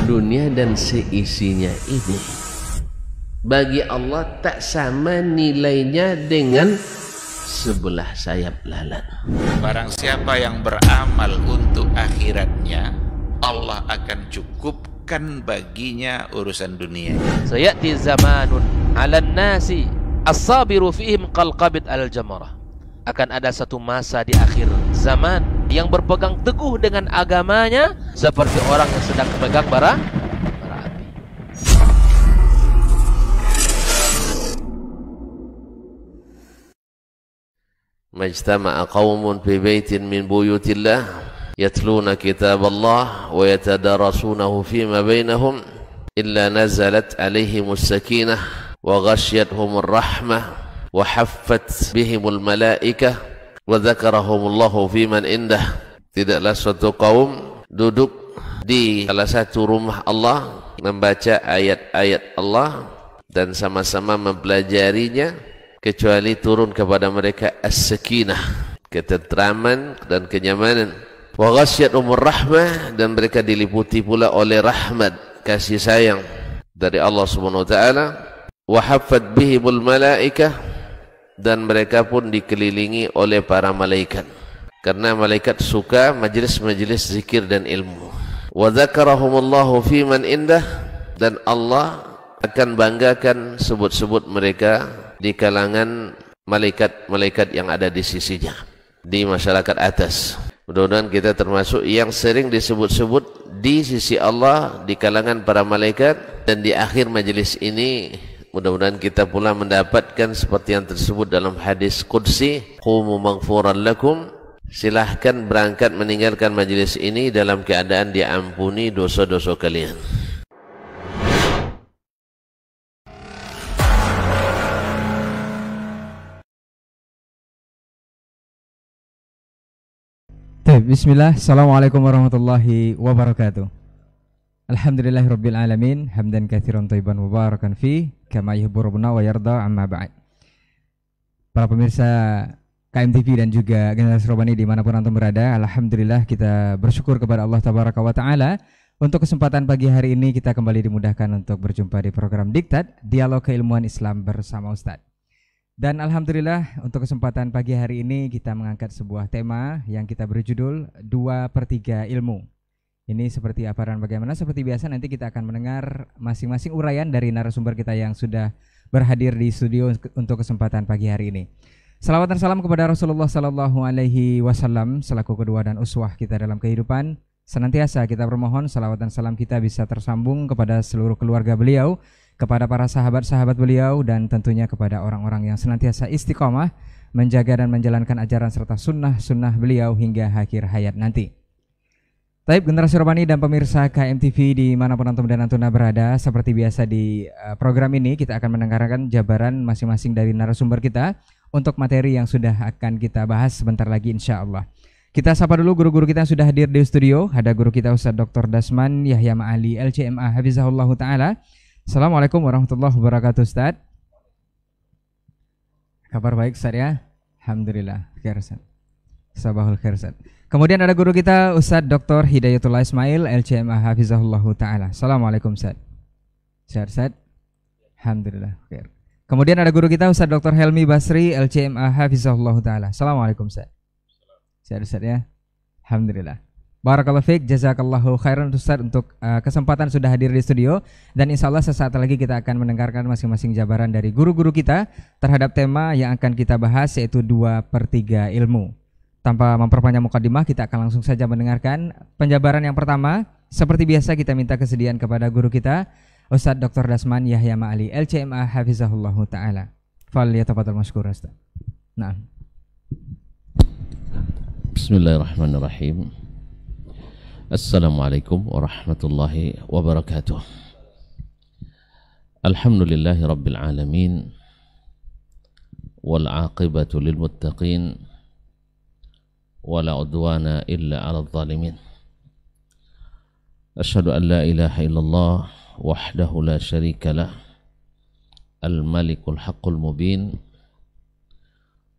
dunia dan seisinya ini bagi Allah tak sama nilainya dengan sebelah sayap lalat. Barang siapa yang beramal untuk akhiratnya, Allah akan cukupkan baginya urusan dunia. Sayati zamanun 'alan nasi as-sabiru fihim qalqabit al-jamarah. Akan ada satu masa di akhir zaman yang berpegang teguh dengan agamanya seperti orang yang sedang memegang bara api. Majtama'a qaumun fi baitin min buyutillah yatluna kitaballah wa yatadarasunahu fima bainahum illa nazalat alaihimus sakinah wa ghasyiyatuhumur rahmah wa haffat bihimul malaikah wa dzakarahumullahu fiman indah. Tidaklah suatu kaum duduk di salah satu rumah Allah membaca ayat-ayat Allah dan sama-sama mempelajarinya kecuali turun kepada mereka as-sakinah, ketentraman dan kenyamanan, wa ghasyiyatuhumur rahmah, dan mereka diliputi pula oleh rahmat, kasih sayang dari Allah Subhanahu wa taala, wa haffat bihimul malaikah, dan mereka pun dikelilingi oleh para malaikat karena malaikat suka majlis-majlis zikir dan ilmu. Wa dzakarahumullahu fiman indah, dan Allah akan banggakan sebut-sebut mereka di kalangan malaikat-malaikat yang ada di sisinya, di masyarakat atas. Mudah-mudahan kita termasuk yang sering disebut-sebut di sisi Allah di kalangan para malaikat, dan di akhir majelis ini mudah-mudahan kita pula mendapatkan seperti yang tersebut dalam hadis qudsi, qumu maghfuran lakum, silahkan berangkat meninggalkan majelis ini dalam keadaan diampuni dosa-dosa kalian. Bismillah, Assalamualaikum warahmatullahi wabarakatuh. Alhamdulillahirabbil alamin, hamdan katsiran thayyiban mubarakan fi kama yuhibbu rabbuna wa yarda, amma ba'd. Para pemirsa KMTV dan juga Generasi Robani dimanapun antum berada, alhamdulillah kita bersyukur kepada Allah tabaraka wa taala untuk kesempatan pagi hari ini kita kembali dimudahkan untuk berjumpa di program Diktat, Dialog Keilmuan Islam bersama Ustadz. Dan alhamdulillah untuk kesempatan pagi hari ini kita mengangkat sebuah tema yang kita beri judul 2/3 ilmu. Ini seperti apa dan bagaimana? Seperti biasa nanti kita akan mendengar masing-masing uraian dari narasumber kita yang sudah berhadir di studio untuk kesempatan pagi hari ini. Salawat dan salam kepada Rasulullah Sallallahu Alaihi Wasallam selaku kedua dan uswah kita dalam kehidupan. Senantiasa kita bermohon salawat dan salam kita bisa tersambung kepada seluruh keluarga beliau, kepada para sahabat-sahabat beliau, dan tentunya kepada orang-orang yang senantiasa istiqomah menjaga dan menjalankan ajaran serta sunnah-sunnah beliau hingga akhir hayat nanti. Taib Generasi Robani dan pemirsa KMTV dimanapun antum dan antuna berada, seperti biasa di program ini kita akan mendengarkan jabaran masing-masing dari narasumber kita untuk materi yang sudah akan kita bahas sebentar lagi insya Allah. Kita sapa dulu guru-guru kita yang sudah hadir di studio. Ada guru kita Ustadz Dr. Dasman Yahya Ma'ali LCMA Hafizahullah Ta'ala. Assalamualaikum warahmatullahi wabarakatuh Ustaz. Kabar baik Ustaz ya? Alhamdulillah. Khair Ustaz. Sabahul khair Ustaz. Kemudian ada guru kita Ustaz Dr. Hidayatullah Ismail LCMA Hafizahullah Ta'ala. Assalamualaikum Ustaz. Sehat Ustaz? Alhamdulillah. Khair. Kemudian ada guru kita Ustaz Dr. Helmi Basri LCMA Hafizahullah Ta'ala. Assalamualaikum Ustaz. Sehat Ustaz ya? Alhamdulillah. Barakallahu fiik, jazakallahu khairan Ustaz untuk kesempatan sudah hadir di studio, dan insya Allah sesaat lagi kita akan mendengarkan masing-masing jabaran dari guru-guru kita terhadap tema yang akan kita bahas, yaitu 2/3 ilmu. Tanpa memperpanjang mukadimah, kita akan langsung saja mendengarkan penjabaran yang pertama. Seperti biasa kita minta kesediaan kepada guru kita Ustaz Dr. Dasman Yahya Ma'ali LCMA Hafizahullah Ta'ala. Falyatafadhal mashkur Ustaz. Nah. Bismillahirrahmanirrahim. Assalamualaikum warahmatullahi wabarakatuh. Alhamdulillahi rabbil alamin, wal aqibatu lil muttaqin, wala udwana illa 'alal zalimin. Asyhadu an la ilaha illallah wahdahu la syarika lah, al malikul haqqul mubin,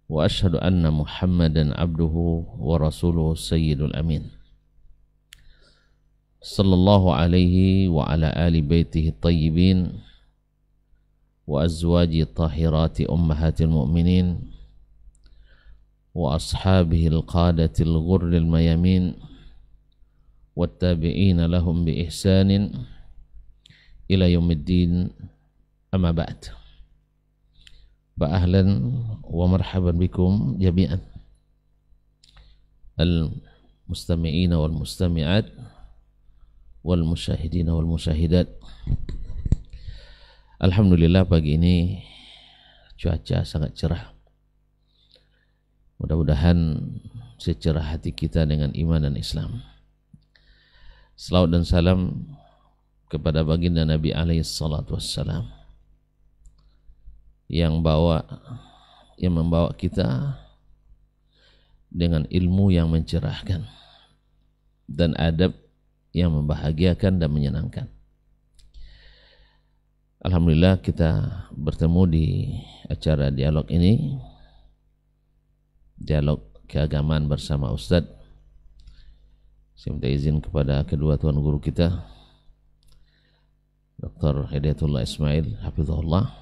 wa asyhadu anna Muhammadan abduhu wa rasuluhu sayyidul amin. sallallahu alaihi wa ala ali baitihi tayyibin wa azwaji tahirati ummahatil mu'minin wa ashabihil qadatil ghurril mayamin wattabi'ina lahum bi ihsanin ila yaumiddin, amma ba'd. Fa ahlan wa marhaban bikum jami'an al-mustami'ina wal mustami'at wal musyahidina wal musyahidat. Alhamdulillah pagi ini cuaca sangat cerah. Mudah-mudahan secerah hati kita dengan iman dan Islam. Salawat dan salam kepada baginda Nabi alaihi salatu wassalam yang membawa kita dengan ilmu yang mencerahkan dan adab yang membahagiakan dan menyenangkan. Alhamdulillah kita bertemu di acara dialog ini, dialog keagamaan bersama Ustadz. Saya minta izin kepada kedua tuan guru kita, Dr. Hidayatullah Ismail hafizahullah,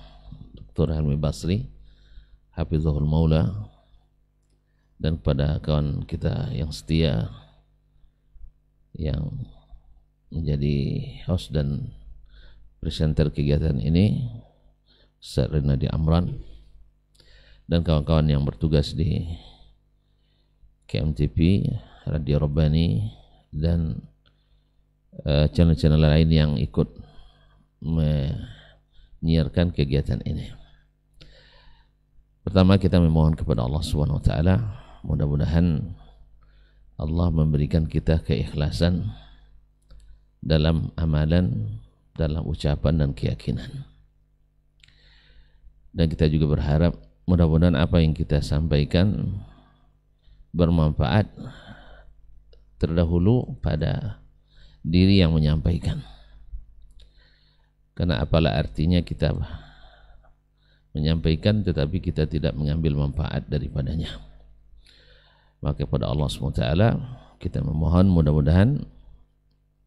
Dr. Helmi Basri hafizahul maula, dan kepada kawan kita yang setia yang menjadi host dan presenter kegiatan ini, Ustaz Renadi Amran, dan kawan-kawan yang bertugas di KMTP, Radio Rabbani, dan channel-channel lain yang ikut menyiarkan kegiatan ini. Pertama kita memohon kepada Allah Subhanahu wa taala, mudah-mudahan Allah memberikan kita keikhlasan dalam amalan, dalam ucapan dan keyakinan. Dan kita juga berharap mudah-mudahan apa yang kita sampaikan bermanfaat terdahulu pada diri yang menyampaikan. Karena apalah artinya kita menyampaikan tetapi kita tidak mengambil manfaat daripadanya. Maka pada Allah SWT kita memohon mudah-mudahan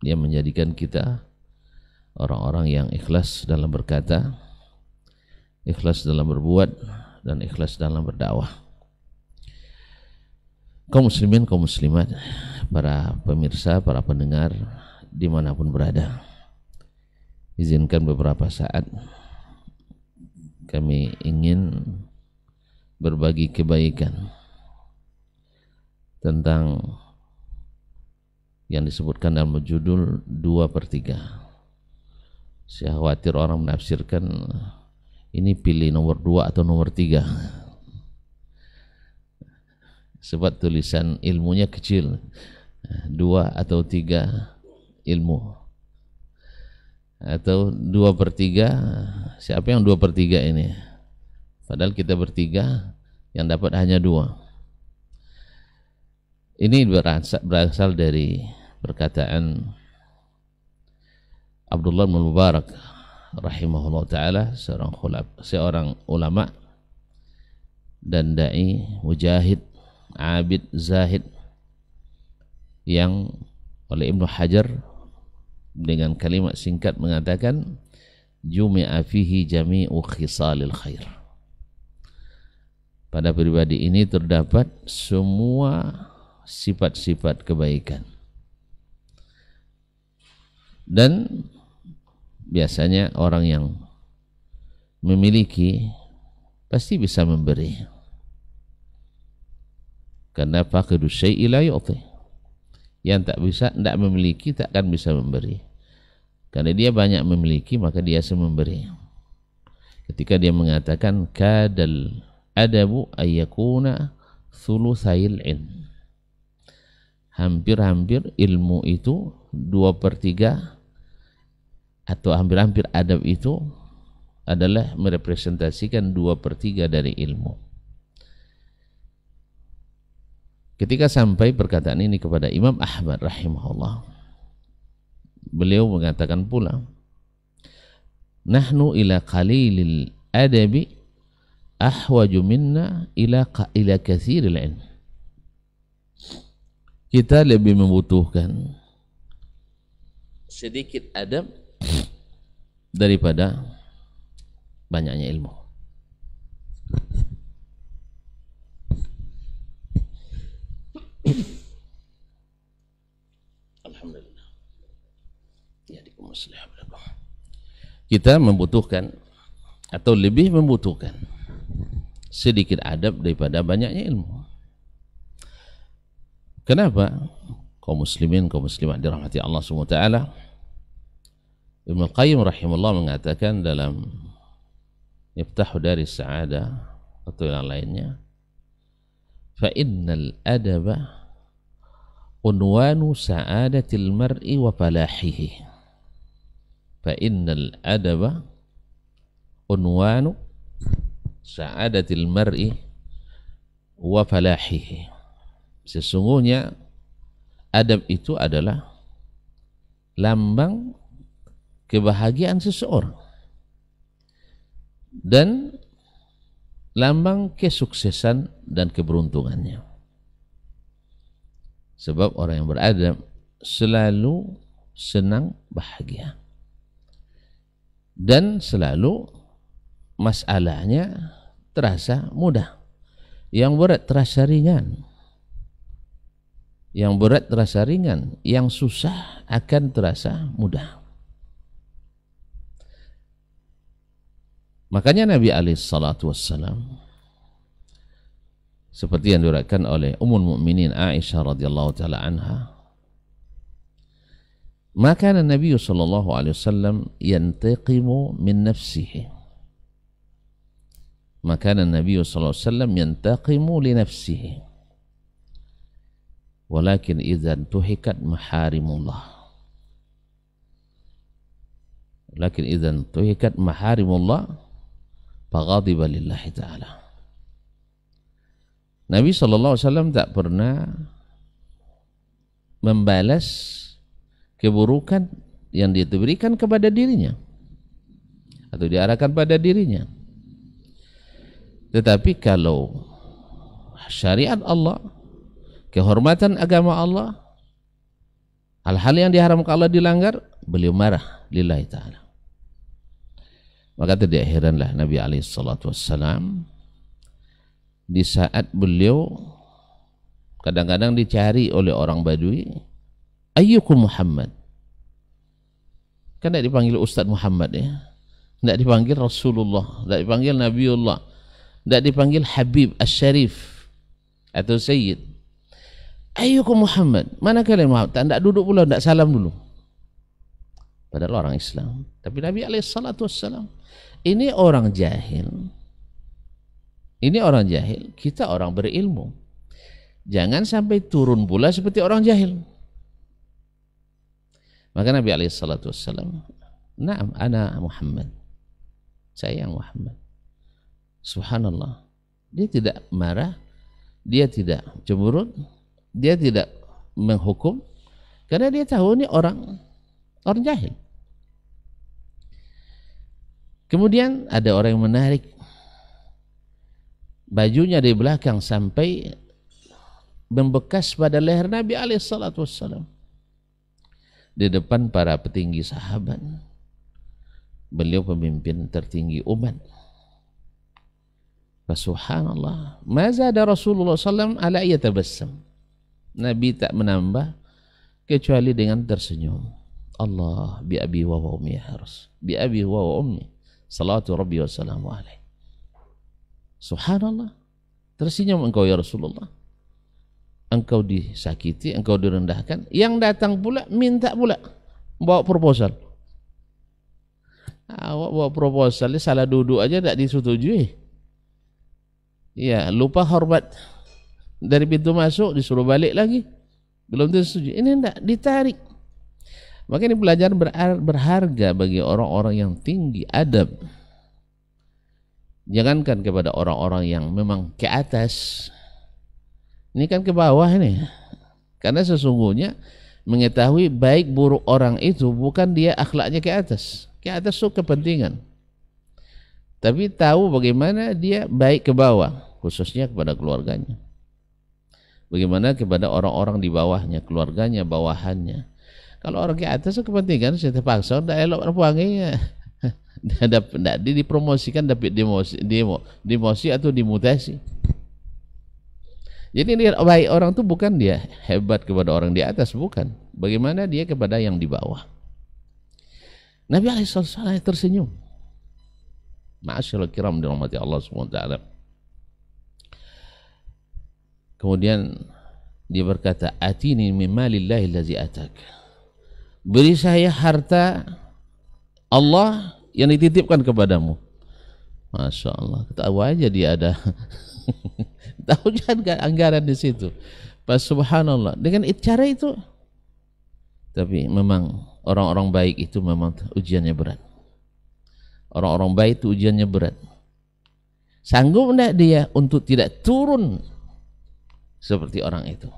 Dia menjadikan kita orang-orang yang ikhlas dalam berkata, ikhlas dalam berbuat, dan ikhlas dalam berdakwah. Kaum muslimin, kaum muslimat, para pemirsa, para pendengar dimanapun berada, izinkan beberapa saat kami ingin berbagi kebaikan tentang yang disebutkan dalam judul 2/3. Saya khawatir orang menafsirkan ini pilih nomor 2 atau nomor 3, sebab tulisan ilmunya kecil, 2 atau 3 ilmu, atau 2/3. Siapa yang 2/3 ini? Padahal kita bertiga, yang dapat hanya 2. Ini berasal dari perkataan Abdullah bin Mubarak rahimahullah ta'ala, seorang ulama dan da'i, mujahid, abid, zahid, yang oleh Ibnu Hajar dengan kalimat singkat mengatakan jumi'a fihi jami'u khisalil khair. Pada pribadi ini terdapat semua sifat-sifat kebaikan. Dan biasanya orang yang memiliki pasti bisa memberi. Karena faqidu syai'i la yu'ti. Yang tidak memiliki tak akan bisa memberi. Karena dia banyak memiliki, maka dia bisa memberi. Ketika dia mengatakan kadal adabu ayyakuna thulutsail ilm. Hampir-hampir ilmu itu 2/3, atau hampir-hampir adab itu adalah merepresentasikan 2/3 dari ilmu. Ketika sampai perkataan ini kepada Imam Ahmad rahimahullah, beliau mengatakan pula, nahnu ila qalilil adabi ahwaju minna ila katsiril ilm. Kita lebih membutuhkan sedikit adab daripada banyaknya ilmu. Alhamdulillah. Kita membutuhkan atau lebih membutuhkan sedikit adab daripada banyaknya ilmu. Kenapa? Kaum muslimin, kaum muslimat dirahmati Allah Subhanahu wa taala. Ibnu Qayyim rahimahullah mengatakan dalam Miftahu Daris Sa'adah atau yang lainnya, fa innal adaba unwanu sa'adatil mar'i wa falahihi. Fa innal adaba unwanu sa'adatil mar'i wa falahihi. Sesungguhnya adab itu adalah lambang kebahagiaan seseorang dan lambang kesuksesan dan keberuntungannya. Sebab orang yang beradab selalu senang bahagia dan selalu masalahnya terasa mudah, yang berat terasa ringan, yang berat terasa ringan, yang susah akan terasa mudah. Makanya Nabi SAW seperti yang diriwayatkan oleh Ummul Mukminin Aisyah radhiyallahu taala anha, maka Nabi sallallahu alaihi wasallam yantaqimu min nafsihi. Maka Nabi sallallahu alaihi wasallam yantaqimu li nafsihi. Walakin idza tuhikat maharimullah. Lakin idza tuhikat maharimullah faghadiba lillahi ta'ala. Nabi SAW tak pernah membalas keburukan yang dia berikan kepada dirinya atau diarahkan pada dirinya. Tetapi kalau syariat Allah, kehormatan agama Allah, hal-hal yang diharamkan Allah dilanggar, beliau marah lillahi ta'ala. Maka tidak heranlah Nabi SAW di saat beliau kadang-kadang dicari oleh orang Badui, ayyukum Muhammad, kan tidak dipanggil Ustadz Muhammad ya, tidak dipanggil Rasulullah, tidak dipanggil Nabiullah, tidak dipanggil Habib Asy-Syarif atau Sayyid. Ayyukum Muhammad, mana kalian Muhammad? Tak duduk pula, tak salam dulu. Padahal orang Islam. Tapi Nabi SAW, ini orang jahil. Ini orang jahil, kita orang berilmu. Jangan sampai turun pula seperti orang jahil. Maka Nabi SAW, na'am ana Muhammad, saya yang Muhammad. Subhanallah, dia tidak marah, dia tidak cemberut, dia tidak menghukum, karena dia tahu ini orang jahil. Kemudian ada orang yang menarik bajunya dari belakang sampai membekas pada leher Nabi SAW di depan para petinggi sahabat. Beliau pemimpin tertinggi umat. Subhanallah, maza ada Rasulullah SAW ala yatabassam. Nabi tak menambah kecuali dengan tersenyum. Allah bi abi wa ummi harus bi abi wa ummi salatu rabbi wa salamu alaihi. Subhanallah, tersenyum engkau ya Rasulullah. Engkau disakiti, engkau direndahkan, yang datang pula minta pula bawa proposal. Awak bawa proposal, salah duduk aja tak disetujui. Ya, lupa hormat dari pintu masuk, disuruh balik lagi, belum disetujui. Ini tidak ditarik. Maka ini pelajaran berharga bagi orang-orang yang tinggi adab. Jangankan kepada orang-orang yang memang ke atas, ini kan ke bawah ini. Karena sesungguhnya mengetahui baik buruk orang itu bukan dia akhlaknya ke atas. Ke atas itu kepentingan. Tapi tahu bagaimana dia baik ke bawah, khususnya kepada keluarganya. Bagaimana kepada orang-orang di bawahnya, keluarganya, bawahannya. Kalau orang ke atas kepentingan saya terpaksa ndak elok wanginya. Ndak dipromosikan tapi demosi atau dimutasi. Jadi lihat baik orang itu bukan dia hebat kepada orang di atas, bukan. Bagaimana dia kepada yang di bawah. Nabi SAW tersenyum. Ma'asyiral kiram dirahmati Allah SWT. Kemudian dia berkata, atini min malillahi allazi atak. Beri saya harta Allah yang dititipkan kepadamu. Masya Allah, tahu aja dia ada. Tahu kan anggaran di situ. Pas subhanallah dengan cara itu. Tapi memang orang-orang baik itu memang ujiannya berat. Orang-orang baik itu ujiannya berat. Sanggup enggak dia untuk tidak turun seperti orang itu?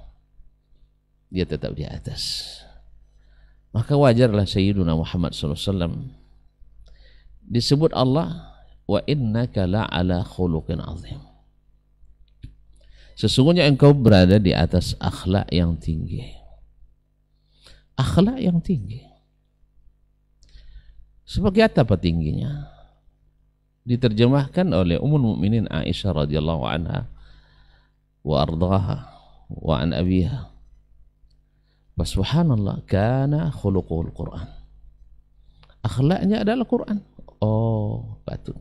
Dia tetap di atas. Maka wajarlah Sayyiduna Muhammad SAW disebut Allah, wa innaka la'ala khuluqin azim. Sesungguhnya engkau berada di atas akhlak yang tinggi. Akhlak yang tinggi. Sebagai apa tingginya? Diterjemahkan oleh Ummul Mukminin Aisyah radhiyallahu anha wa ardhaha wa an abiha. Wa subhanallah kana khuluqul Quran. Akhlaknya adalah Quran. Oh, patut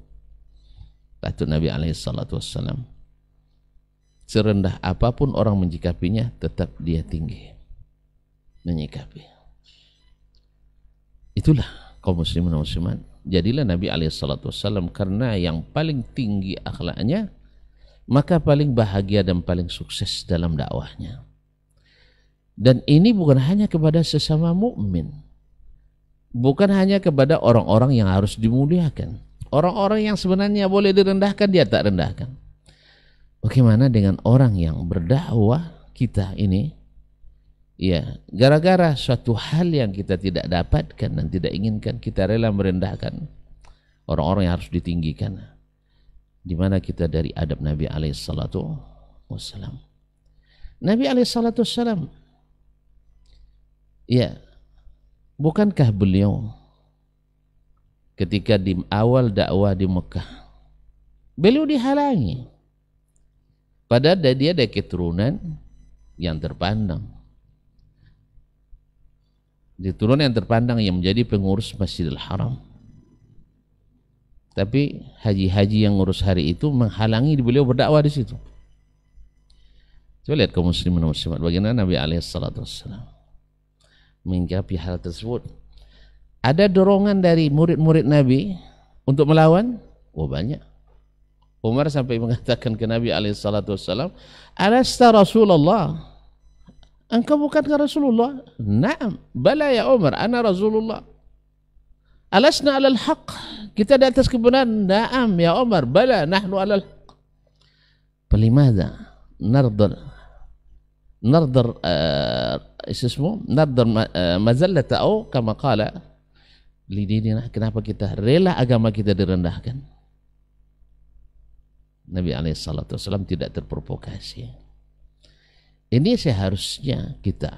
Nabi alaihi salatu wassalam. Serendah apapun orang menyikapinya, tetap dia tinggi menyikapi. Itulah kaum muslimin dan muslimat. Jadilah Nabi SAW karena yang paling tinggi akhlaknya, maka paling bahagia dan paling sukses dalam dakwahnya. Dan ini bukan hanya kepada sesama mukmin, bukan hanya kepada orang-orang yang harus dimuliakan. Orang-orang yang sebenarnya boleh direndahkan, dia tak rendahkan. Bagaimana dengan orang yang berdakwah kita ini? Ya, gara-gara suatu hal yang kita tidak dapatkan dan tidak inginkan, kita rela merendahkan orang-orang yang harus ditinggikan. Di mana kita dari adab Nabi SAW. Nabi SAW, ya, bukankah beliau ketika di awal dakwah di Mekah, beliau dihalangi? Padahal dia ada keturunan yang terpandang. Keturunan yang terpandang yang menjadi pengurus Masjidil Haram. Tapi haji-haji yang ngurus hari itu menghalangi beliau berdakwah di situ. Coba lihat kaum muslimin dan muslimat bagaimana Nabi SAW menyikapi hal tersebut. Ada dorongan dari murid-murid Nabi untuk melawan? Oh, banyak. Umar sampai mengatakan ke Nabi SAW, alasta Rasulullah? Engkau bukankah Rasulullah? Naam, bala ya Umar, ana Rasulullah. Alasna alal haq? Kita di atas kebenaran? Naam ya Umar, bala nahnu alal haq. Falimada nardar mazallata au kama qala lidinina, kenapa kita rela agama kita direndahkan? Nabi SAW tidak terprovokasi. Ini seharusnya kita,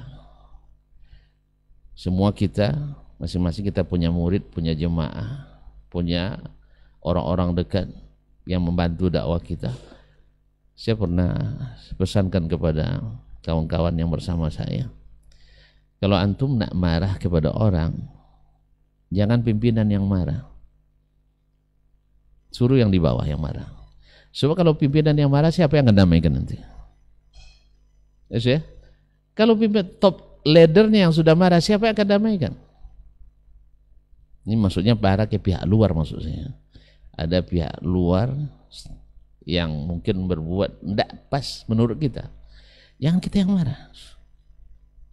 semua kita, masing-masing kita punya murid, punya jemaah, punya orang-orang dekat yang membantu dakwah kita. Saya pernah pesankan kepada kawan-kawan yang bersama saya, kalau antum nak marah kepada orang, jangan pimpinan yang marah, suruh yang di bawah yang marah. Sebab kalau pimpinan yang marah, siapa yang akan damaikan nanti? Yes, ya? Kalau pimpinan top leadernya yang sudah marah, siapa yang akan damaikan? Ini maksudnya marah ke pihak luar maksudnya. Ada pihak luar yang mungkin berbuat tidak pas menurut kita. Jangan kita yang marah.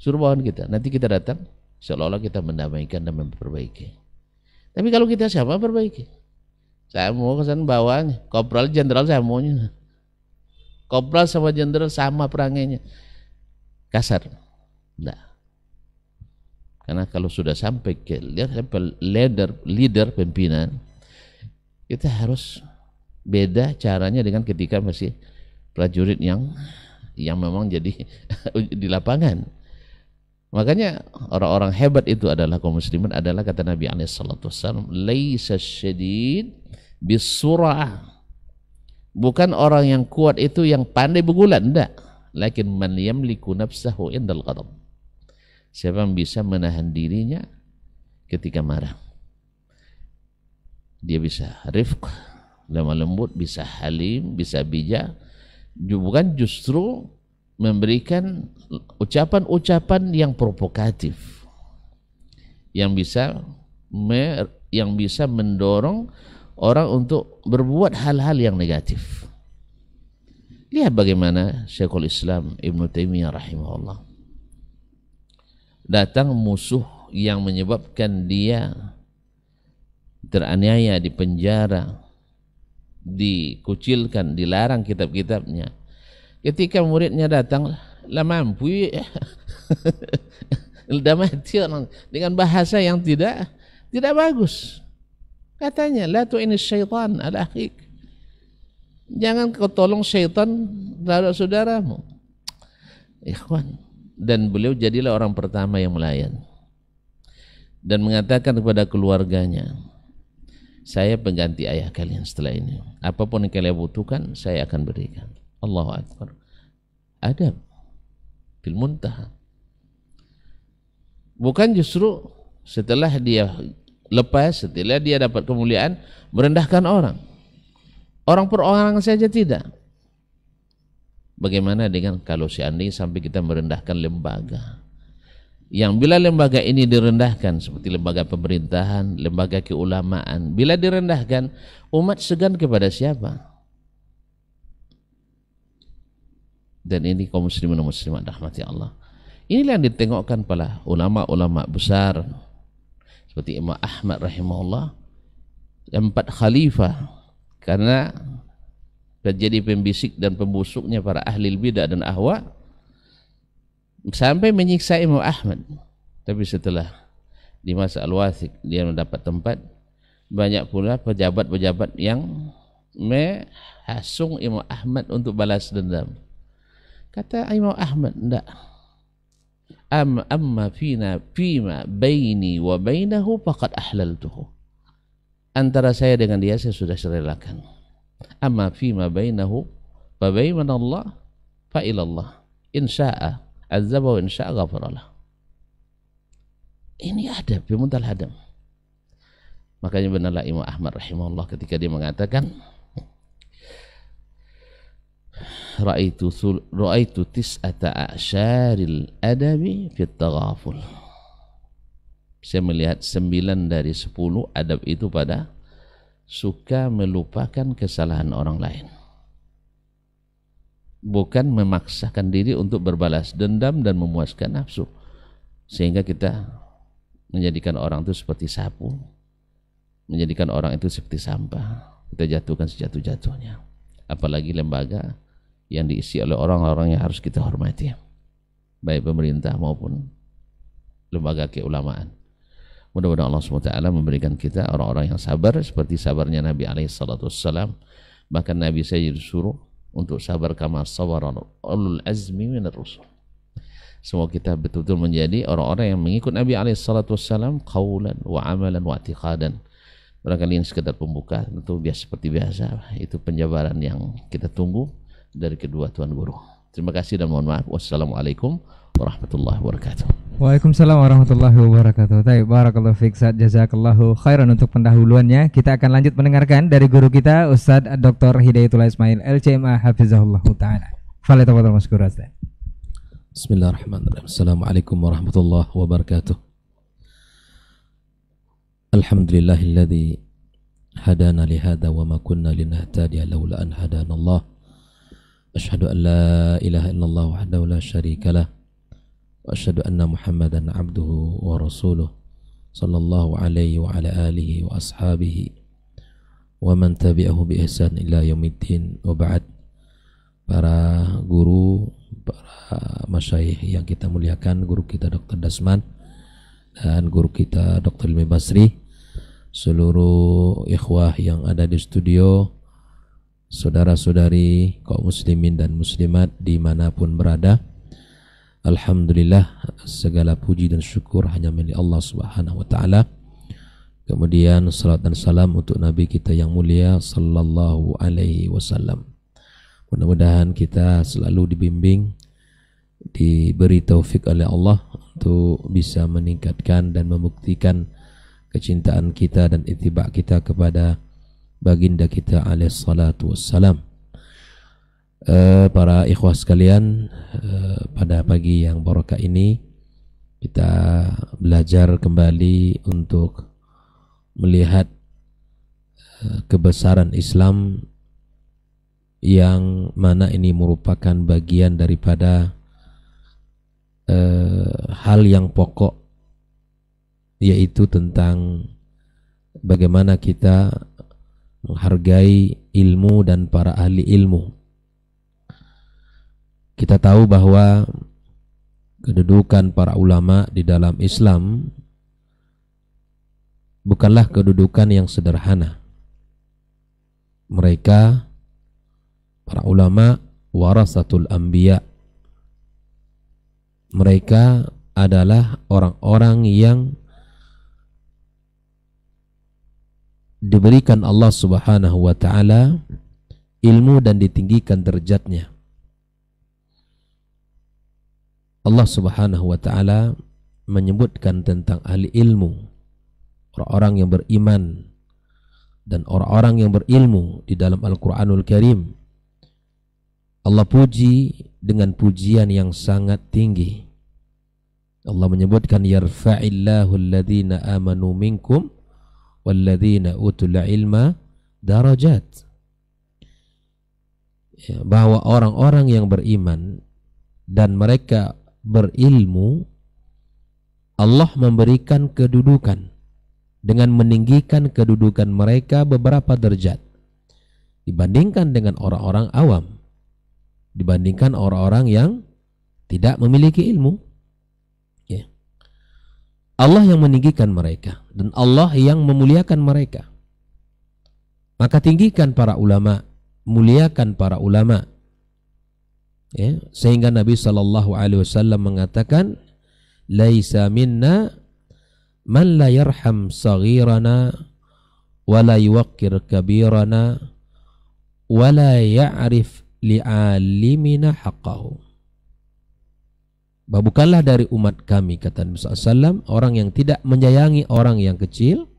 Suruh bawahan kita. Nanti kita datang, seolah-olah kita mendamaikan dan memperbaiki. Tapi kalau kita siapa perbaiki? Saya mau kesan bawahnya, kopral jenderal saya maunya. Kopral sama jenderal sama perangainya. Kasar. Enggak. Karena kalau sudah sampai ke leader pimpinan, kita harus beda caranya dengan ketika masih prajurit yang memang jadi di lapangan. Makanya orang-orang hebat itu adalah kaum muslimin, adalah kata Nabi SAW, laisa syadid bisur'ah. Bukan orang yang kuat itu yang pandai bergulat, enggak. Lakin man yamliku nafsahu indal ghadab. Siapa yang bisa menahan dirinya ketika marah. Dia bisa rifq, lemah lembut, bisa halim, bisa bijak. Bukan justru memberikan ucapan-ucapan yang provokatif, yang bisa mendorong orang untuk berbuat hal-hal yang negatif. Lihat bagaimana Syekhul Islam Ibn Taimiyah rahimahullah, datang musuh yang menyebabkan dia teraniaya, dipenjara, dikucilkan, dilarang kitab-kitabnya. Ketika muridnya datang, lah mampu sudah mati dengan bahasa yang tidak bagus. Katanya, la tu'ini syaitan ala akhik. Jangan kau tolong syaitan terhadap saudaramu. Ikhwan. Dan beliau jadilah orang pertama yang melayan. Dan mengatakan kepada keluarganya, saya pengganti ayah kalian setelah ini. Apapun yang kalian butuhkan, saya akan berikan. Allahu Akbar. Adab fil muntaha. Bukan justru setelah dia lepas, setelah dia dapat kemuliaan, merendahkan orang. Orang per orang saja tidak. Bagaimana dengan kalau seandainya sampai kita merendahkan lembaga? Yang bila lembaga ini direndahkan, seperti lembaga pemerintahan, lembaga keulamaan, bila direndahkan, umat segan kepada siapa? Dan ini kaum muslimin dan muslimat rahmati Allah. Inilah yang ditengokkan para ulama-ulama besar seperti Imam Ahmad rahimahullah, 4 khalifah, karena terjadi pembisik dan pembusuknya para ahli bidah dan ahwa sampai menyiksa Imam Ahmad. Tapi setelah di masa Al-Wathiq dia mendapat tempat, banyak pula pejabat-pejabat yang menghasung Imam Ahmad untuk balas dendam. Kata Imam Ahmad, enggak. Amma fima baini wa bainahu faqad ahlaltuhu. Antara saya dengan dia saya sudah serelakan. Amma fima bainahu wa baina Allah fa ila Allah. In syaa azaba wa in syaa ghafaralah. Ini adab, bimuntal adab. Makanya benarlah Imam Ahmad rahimahullah ketika dia mengatakan, Ra'aitu tis'ata a'syaril adabi fit taghaful. Saya melihat 9 dari 10 adab itu pada suka melupakan kesalahan orang lain. Bukan memaksakan diri untuk berbalas dendam dan memuaskan nafsu. Sehingga kita menjadikan orang itu seperti sapu, menjadikan orang itu seperti sampah, kita jatuhkan sejatuh-jatuhnya. Apalagi lembaga yang diisi oleh orang-orang yang harus kita hormati, baik pemerintah maupun lembaga keulamaan. Mudah-mudahan Allah SWT memberikan kita orang-orang yang sabar seperti sabarnya Nabi SAW. Bahkan Nabi saya disuruh untuk sabar kama sabara ulul azmi minar rusul. Semoga kita betul-betul menjadi orang-orang yang mengikut Nabi SAW qaulan wa amalan wa i'tiqadan. Barangkali ini sekedar pembuka, tentu biasa seperti biasa, itu penjabaran yang kita tunggu dari kedua tuan guru. Terima kasih dan mohon maaf. Wassalamualaikum warahmatullahi wabarakatuh. Waalaikumsalam warahmatullahi wabarakatuh. Baik, barakallahu fiik, jazakallahu khairan untuk pendahuluannya. Kita akan lanjut mendengarkan dari guru kita Ustaz Dr. Hidayatullah Ismail LCMA hafizahullah taala. Falyatafadhal mashkur Ustaz. Bismillahirrahmanirrahim. Assalamualaikum warahmatullahi wabarakatuh. Alhamdulillahilladzi hadana li hadza wa ma kunna linahtadiya laula an hadana Allah. Asyhadu an la ilaha illallah wahdahu la syarika lah wa asyhadu anna Muhammadan abduhu wa rasuluh sallallahu alaihi wa ala alihi wa ashabihi wa man tabi'ahu bi ihsan ila yaumiddin. Wa ba'd. Para guru, para masyayikh yang kita muliakan, guru kita Dr. Dasman dan guru kita Dr. Ilmi Basri, seluruh ikhwah yang ada di studio, saudara-saudari kaum muslimin dan muslimat dimanapun berada, Alhamdulillah, segala puji dan syukur hanya milik Allah Subhanahu wa taala. Kemudian salat dan salam untuk Nabi kita yang mulia sallallahu alaihi wasallam. Mudah-mudahan kita selalu dibimbing, diberi taufik oleh Allah untuk bisa meningkatkan dan membuktikan kecintaan kita dan ittiba kita kepada baginda kita alaihi salatu wassalam. Para ikhwah sekalian, pada pagi yang barokah ini kita belajar kembali untuk melihat kebesaran Islam yang mana ini merupakan bagian daripada hal yang pokok, yaitu tentang bagaimana kita menghargai ilmu dan para ahli ilmu. Kita tahu bahwa kedudukan para ulama di dalam Islam bukanlah kedudukan yang sederhana. Mereka, para ulama, warasatul anbiya. Mereka adalah orang-orang yang diberikan Allah Subhanahu wa taala ilmu dan ditinggikan derajatnya. Allah Subhanahu wa taala menyebutkan tentang ahli ilmu, orang-orang yang beriman dan orang-orang yang berilmu di dalam Al-Qur'anul Karim. Allah puji dengan pujian yang sangat tinggi. Allah menyebutkan yarfa'illahu alladhina amanu minkum walladhina utul ilma darajat. Ya, bahwa orang-orang yang beriman dan mereka berilmu, Allah memberikan kedudukan dengan meninggikan kedudukan mereka beberapa derajat dibandingkan dengan orang-orang awam, dibandingkan orang-orang yang tidak memiliki ilmu. Ya. Allah yang meninggikan mereka dan Allah yang memuliakan mereka. Maka tinggikan para ulama, muliakan para ulama. Ya, sehingga Nabi sallallahu alaihi wasallam mengatakan, laisa minna man la yarham saghirana wa la yuwaqqir kabirana wa la ya'rif li'alimina haqqahu. Bukanlah dari umat kami, kata Nabi SAW, orang yang tidak menyayangi orang yang kecil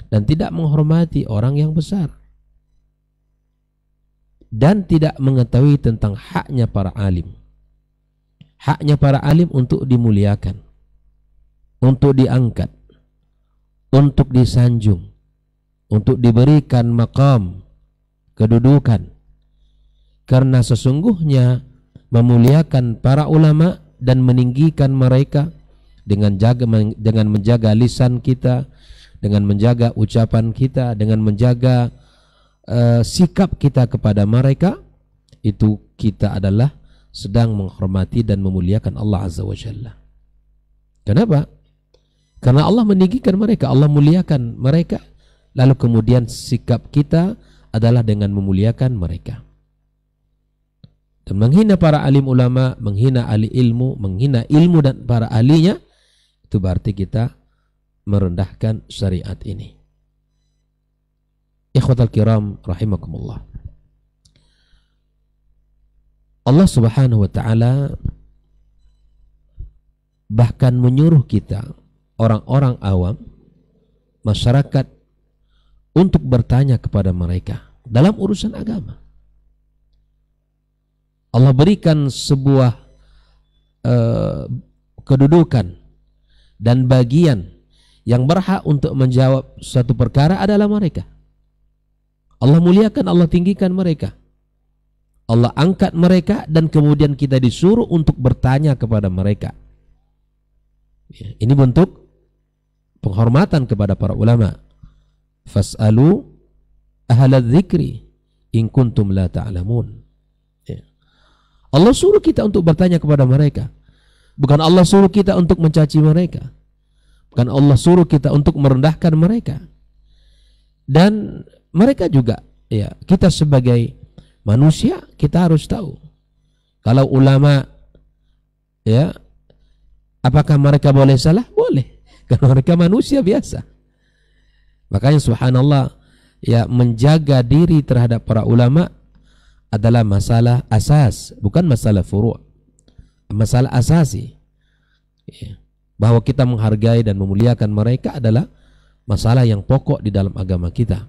dan tidak menghormati orang yang besar, dan tidak mengetahui tentang haknya para alim. Haknya para alim untuk dimuliakan, untuk diangkat, untuk disanjung, untuk diberikan maqam, kedudukan. Karena sesungguhnya memuliakan para ulama dan meninggikan mereka dengan menjaga lisan kita, dengan menjaga ucapan kita, dengan menjaga sikap kita kepada mereka, itu kita adalah sedang menghormati dan memuliakan Allah Azza wa Jalla. Kenapa? Karena Allah meninggikan mereka, Allah muliakan mereka, lalu kemudian sikap kita adalah dengan memuliakan mereka. Dan menghina para alim ulama, menghina ahli ilmu, menghina ilmu dan para ahlinya, itu berarti kita merendahkan syariat ini. Ikhwatal kiram rahimakumullah. Allah Subhanahu wa taala bahkan menyuruh kita, orang-orang awam, masyarakat, untuk bertanya kepada mereka dalam urusan agama. Allah berikan sebuah kedudukan dan bagian yang berhak untuk menjawab suatu perkara adalah mereka. Allah muliakan, Allah tinggikan mereka, Allah angkat mereka, dan kemudian kita disuruh untuk bertanya kepada mereka. Ya, ini bentuk penghormatan kepada para ulama. Fas'alu ahlal dzikri in kuntum la ta'lamun. Ya. Allah suruh kita untuk bertanya kepada mereka. Bukan Allah suruh kita untuk mencaci mereka. Bukan Allah suruh kita untuk merendahkan mereka. Dan mereka juga, ya, kita sebagai manusia kita harus tahu, kalau ulama, ya, Apakah mereka boleh salah? Boleh, karena mereka manusia biasa. Makanya subhanallah, ya, menjaga diri terhadap para ulama adalah masalah asas, bukan masalah furu', masalah asasi. Ya. Bahwa kita menghargai dan memuliakan mereka adalah masalah yang pokok di dalam agama kita.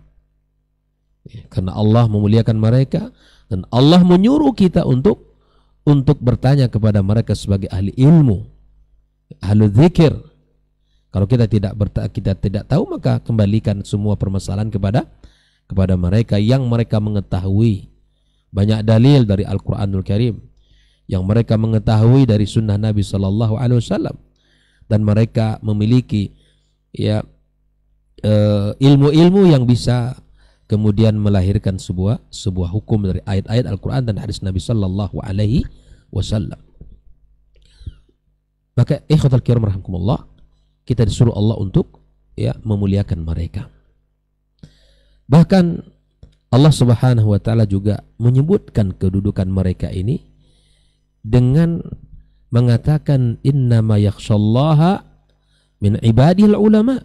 Ya, karena Allah memuliakan mereka dan Allah menyuruh kita untuk bertanya kepada mereka sebagai ahli ilmu, ahli dzikir. Kalau kita tidak tahu, maka kembalikan semua permasalahan kepada mereka yang mereka mengetahui banyak dalil dari Al-Quranul Karim, yang mereka mengetahui dari sunnah Nabi Sallallahu Alaihi Wasallam, dan mereka memiliki ya ilmu-ilmu yang bisa kemudian melahirkan sebuah hukum dari ayat-ayat Al-Quran dan hadis Nabi Sallallahu Alaihi Wasallam. Maka ikhwatal kiram rahimakumullah, kita disuruh Allah untuk ya memuliakan mereka. Bahkan Allah Subhanahu wa taala juga menyebutkan kedudukan mereka ini dengan mengatakan innama yakhshallaha min ibadil ulama.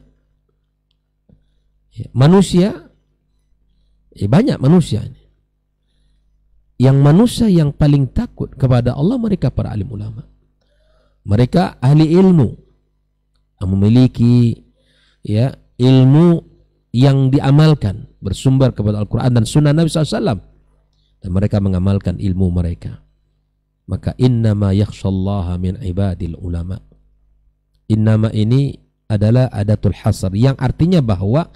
Ya, manusia, banyak manusia ini. Yang manusia yang paling takut kepada Allah mereka para alim ulama. Mereka ahli ilmu yang memiliki ya ilmu yang diamalkan bersumber kepada Al-Quran dan Sunnah Nabi SAW, dan mereka mengamalkan ilmu mereka. Maka innama yakhshallaha min ibadil ulama. Innama ini adalah adatul hasr, yang artinya bahwa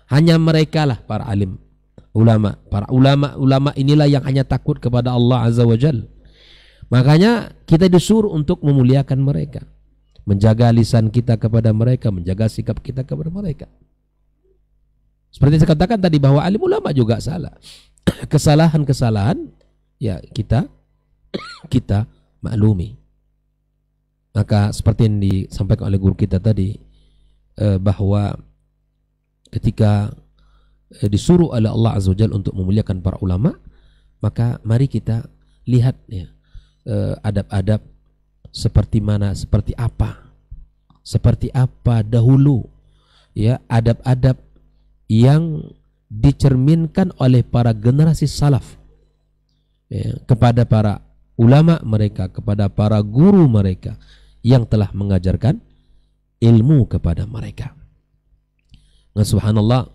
hanya mereka lah para alim ulama. Para ulama inilah yang hanya takut kepada Allah Azza wa Jalla. Makanya kita disuruh untuk memuliakan mereka, menjaga lisan kita kepada mereka, menjaga sikap kita kepada mereka. Seperti saya katakan tadi bahwa alim ulama juga salah. Kesalahan-kesalahan ya kita maklumi. Maka seperti yang disampaikan oleh guru kita tadi, bahwa ketika disuruh oleh Allah Azza wa Jalla untuk memuliakan para ulama, maka mari kita lihat ya adab-adab seperti apa dahulu ya adab-adab yang dicerminkan oleh para generasi salaf ya, kepada para ulama mereka, kepada para guru mereka yang telah mengajarkan ilmu kepada mereka. Nah, subhanallah,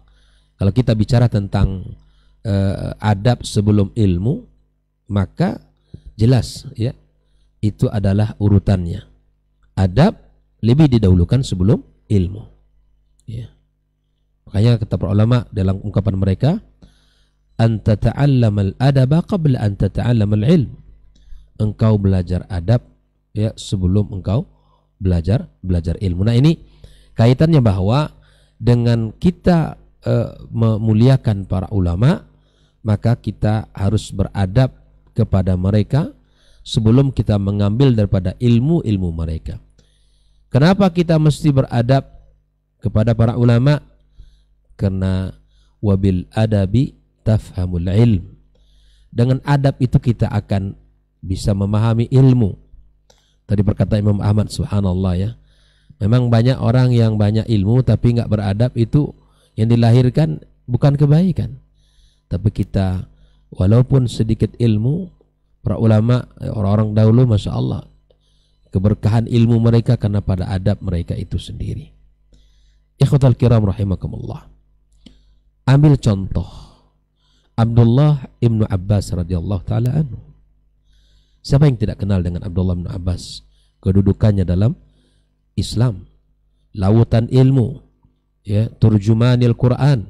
kalau kita bicara tentang adab sebelum ilmu, maka jelas ya itu adalah urutannya. Adab lebih didahulukan sebelum ilmu. Ya. Makanya kata para ulama dalam ungkapan mereka, anta ta'allamal adaba qabla an tata'allamal ilm. Engkau belajar adab ya sebelum engkau belajar ilmu. Nah, ini kaitannya bahwa dengan kita memuliakan para ulama, maka kita harus beradab kepada mereka sebelum kita mengambil daripada ilmu-ilmu mereka. Kenapa kita mesti beradab kepada para ulama? Karena wabil adabi tafhamul ilm. Dengan adab itu kita akan bisa memahami ilmu. Tadi berkata Imam Ahmad, subhanallah ya, memang banyak orang yang banyak ilmu tapi nggak beradab, itu yang dilahirkan bukan kebaikan. Tapi kita walaupun sedikit ilmu, para ulama orang-orang dahulu masya Allah keberkahan ilmu mereka karena pada adab mereka itu sendiri. Ikhwatal kiram rahimakumullah. Ambil contoh Abdullah ibnu Abbas radhiyallahu taala anhu. Siapa yang tidak kenal dengan Abdullah ibnu Abbas? Kedudukannya dalam Islam, lautan ilmu, ya, turjumanil Quran,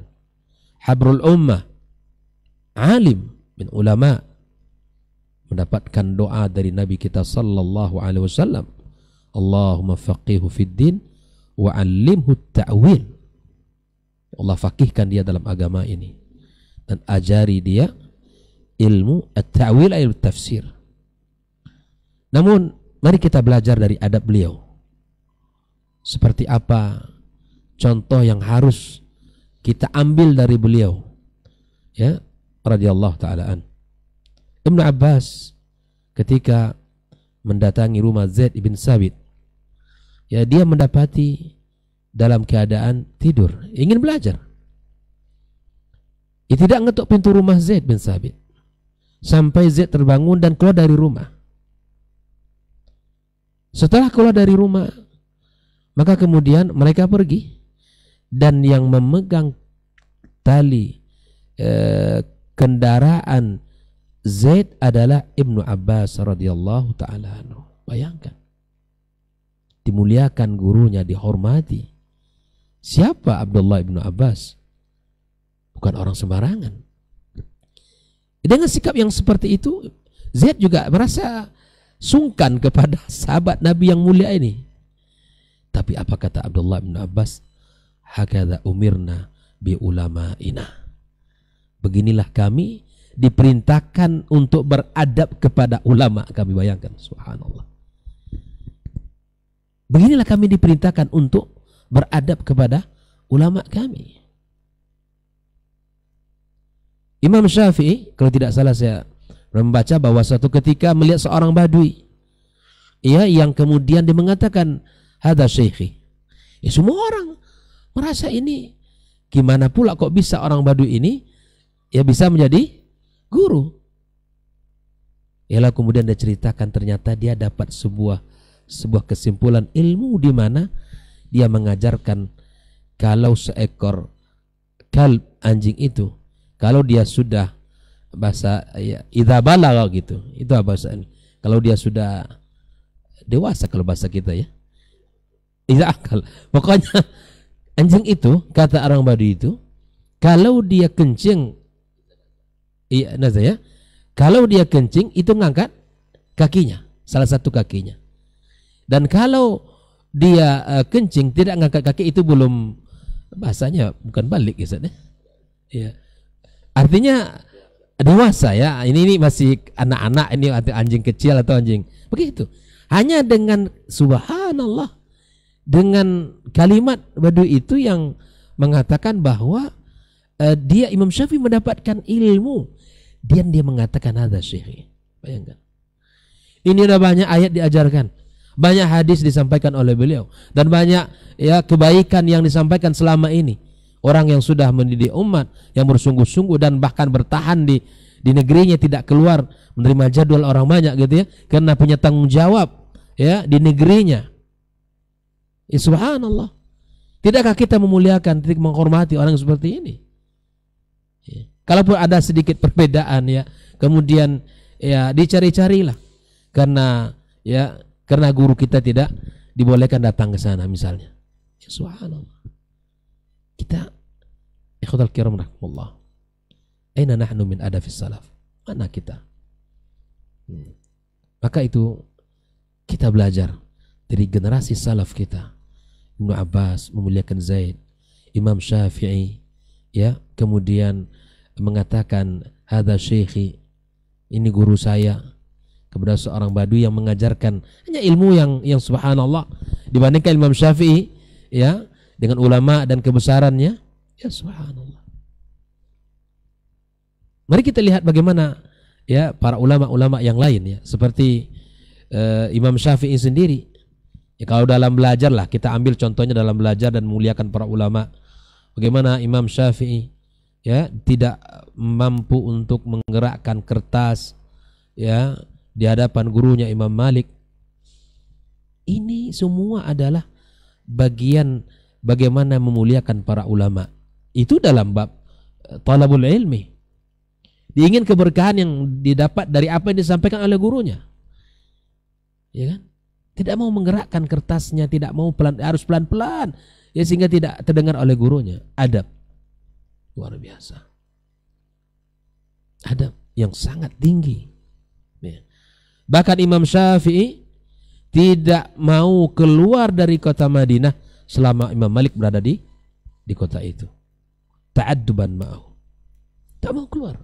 habrul ummah, alim min ulama, mendapatkan doa dari Nabi kita sallallahu alaihi wasallam, Allahumma faqihu fid din wa 'allimhu ta'wil. Allah faqihkan dia dalam agama ini dan ajari dia ilmu at-ta'wil, ilmu tafsir. Namun mari kita belajar dari adab beliau. Seperti apa contoh yang harus kita ambil dari beliau, ya, radhiyallahu ta'ala an. Ibnu Abbas ketika mendatangi rumah Zaid ibn Sabit ya dia mendapati dalam keadaan tidur, ingin belajar. Ia tidak ngetuk pintu rumah Zaid bin Sabit sampai Zaid terbangun dan keluar dari rumah. Setelah keluar dari rumah, maka kemudian mereka pergi, dan yang memegang tali kendaraan Zaid adalah Ibnu Abbas radhiyallahu taala anhu. Bayangkan, dimuliakan gurunya, dihormati. Siapa Abdullah Ibnu Abbas? Bukan orang sembarangan. Dengan sikap yang seperti itu, Zaid juga merasa sungkan kepada sahabat Nabi yang mulia ini. Tapi apa kata Abdullah bin Abbas? Hakadha umirna bi ulama'ina. Beginilah kami diperintahkan untuk beradab kepada ulama kami. Bayangkan, subhanallah. Beginilah kami diperintahkan untuk beradab kepada ulama kami. Imam Syafi'i, kalau tidak salah saya membaca bahwa suatu ketika melihat seorang badui, ya, yang kemudian dia mengatakan hadza syekhi. Ya, semua orang merasa ini gimana pula kok bisa orang badui ini ya bisa menjadi guru. Ialah kemudian dia ceritakan ternyata dia dapat sebuah kesimpulan ilmu di mana dia mengajarkan kalau seekor kalb, anjing itu, kalau dia sudah bahasa ya, idza balagha gitu. Itu apa bahasa ini? Kalau dia sudah dewasa, kalau bahasa kita ya. Idza akal. Pokoknya anjing itu, kata orang Badui itu, kalau dia kencing, iya nasa ya. Kalau dia kencing itu ngangkat kakinya, salah satu kakinya. Dan kalau dia kencing tidak ngangkat kaki, itu belum, bahasanya bukan balik ya, ya. Artinya dewasa ya. Ini masih anak-anak, ini anjing kecil atau anjing begitu. Hanya dengan subhanallah, dengan kalimat Badui itu yang mengatakan bahwa dia Imam Syafi'i mendapatkan ilmu, dan dia mengatakan hadza syekhi. Bayangkan. Ini ada banyak ayat diajarkan, banyak hadis disampaikan oleh beliau, dan banyak ya kebaikan yang disampaikan selama ini. Orang yang sudah mendidik umat, yang bersungguh-sungguh dan bahkan bertahan di negerinya, tidak keluar menerima jadwal orang banyak gitu ya, karena punya tanggung jawab ya di negerinya. Ya, subhanallah. Tidakkah kita memuliakan, tidak menghormati orang seperti ini? Ya. Kalaupun ada sedikit perbedaan ya, kemudian ya dicari-carilah, karena guru kita tidak dibolehkan datang ke sana misalnya. Ya, subhanallah. Kita ikhwatal kiram rahmatullah, aina nahnu min adafis salaf? Mana kita? Maka itu kita belajar dari generasi salaf kita. Ibnu Abbas memuliakan Zaid, Imam Syafi'i ya kemudian mengatakan hadza syekhi, ini guru saya, kepada seorang Badui yang mengajarkan hanya ilmu yang subhanallah, dibandingkan Imam Syafi'i ya dengan ulama dan kebesarannya, ya subhanallah. Mari kita lihat bagaimana ya para ulama-ulama yang lain ya, seperti Imam Syafi'i sendiri. Ya, kalau dalam belajar lah, kita ambil contohnya dalam belajar dan memuliakan para ulama. Bagaimana Imam Syafi'i ya tidak mampu untuk menggerakkan kertas ya di hadapan gurunya Imam Malik. Ini semua adalah bagian bagaimana memuliakan para ulama. Itu dalam bab talabul ilmi. Diingin keberkahan yang didapat dari apa yang disampaikan oleh gurunya. Ya kan? Tidak mau menggerakkan kertasnya, tidak mau harus pelan-pelan ya sehingga tidak terdengar oleh gurunya. Adab luar biasa. Adab yang sangat tinggi. Ya. Bahkan Imam Syafi'i tidak mau keluar dari kota Madinah selama Imam Malik berada di kota itu. Ta'adduban ma'ahu. Tak mau keluar.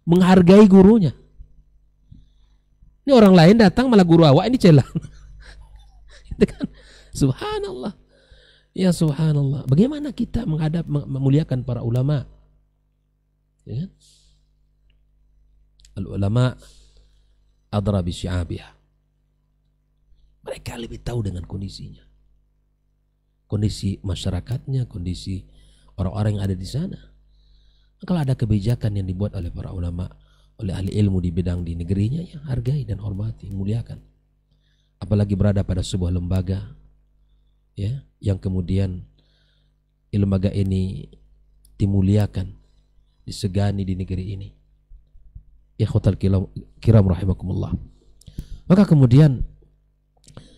Menghargai gurunya. Ini orang lain datang malah guru awak ini celah. Itu kan subhanallah. Ya subhanallah. Bagaimana kita memuliakan para ulama? Ya. Al-ulama adra bi syi'abiha. Mereka lebih tahu dengan kondisinya. kondisi masyarakatnya, kondisi orang-orang yang ada di sana. Kalau ada kebijakan yang dibuat oleh para ulama, oleh ahli ilmu di bidang di negerinya, yang hargai dan hormati, muliakan. Apalagi berada pada sebuah lembaga, ya, yang kemudian lembaga ini dimuliakan, disegani di negeri ini. Ikhwatal kiram rahimakumullah. Maka kemudian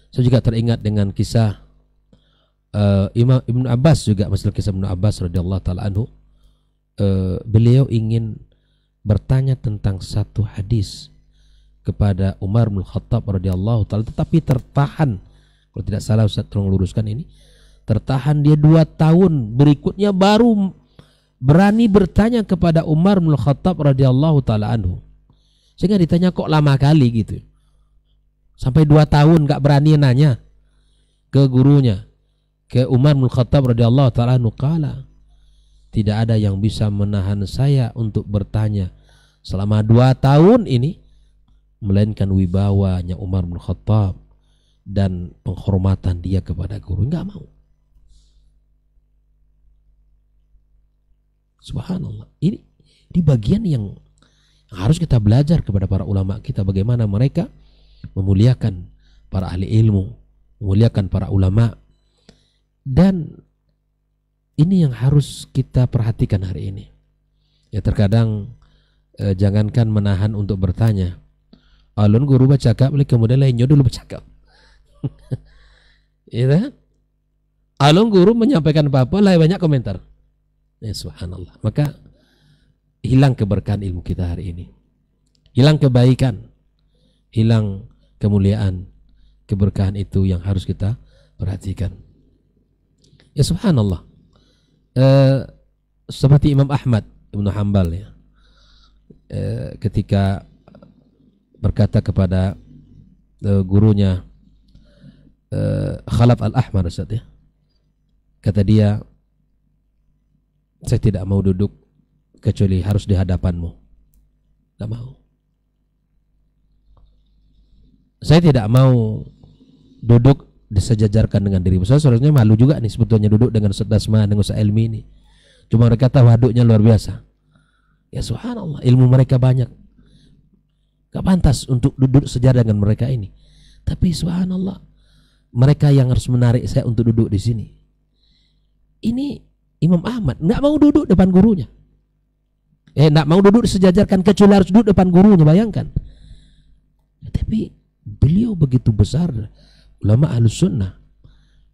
saya juga teringat dengan kisah Imam Ibn Abbas juga, masalah kisah Ibn Abbas radhiyallahu taala anhu. Beliau ingin bertanya tentang satu hadis kepada Umar bin Khattab radhiyallahu taala, tetapi tertahan. Kalau tidak salah, Ustaz tolong luruskan ini. Tertahan dia 2 tahun, berikutnya baru berani bertanya kepada Umar bin Khattab radhiyallahu taala anhu. Sehingga ditanya kok lama kali gitu. Sampai 2 tahun gak berani nanya ke gurunya, ke Umar bin Khattab radhiyallahu taala anhu. Qala, tidak ada yang bisa menahan saya untuk bertanya selama 2 tahun ini, melainkan wibawanya Umar bin Khattab dan penghormatan dia kepada guru. Enggak mau. Subhanallah. Ini bagian yang harus kita belajar kepada para ulama kita, bagaimana mereka memuliakan para ahli ilmu, memuliakan para ulama. Dan ini yang harus kita perhatikan hari ini. Ya, terkadang jangankan menahan untuk bertanya, alun guru bercakap, kemudian lainnya dulu bercakap. Ya kan? Alun guru menyampaikan apa-apa, lain banyak komentar. Ya, subhanallah. Maka hilang keberkahan ilmu kita hari ini. Hilang kebaikan, hilang kemuliaan, keberkahan itu yang harus kita perhatikan. Ya subhanallah. Seperti Imam Ahmad Ibn Hanbal, ya, ketika berkata kepada gurunya Khalaf Al-Ahmar, Ustaz, ya, kata dia, saya tidak mau duduk kecuali harus di hadapanmu. Tidak mau. Saya tidak mau duduk disejajarkan dengan dirimu. Saya seharusnya malu juga nih sebetulnya duduk dengan Ustaz Dasma, dengan Ustaz Elmi ini. Cuma mereka tahu waduknya luar biasa. Ya subhanallah, ilmu mereka banyak. Gak pantas untuk duduk sejajar dengan mereka ini. Tapi subhanallah, mereka yang harus menarik saya untuk duduk di sini. Ini Imam Ahmad nggak mau duduk depan gurunya. Nggak mau duduk disejajarkan kecuali harus duduk depan gurunya, bayangkan. Tapi beliau begitu besar, ulama Ahlus Sunnah,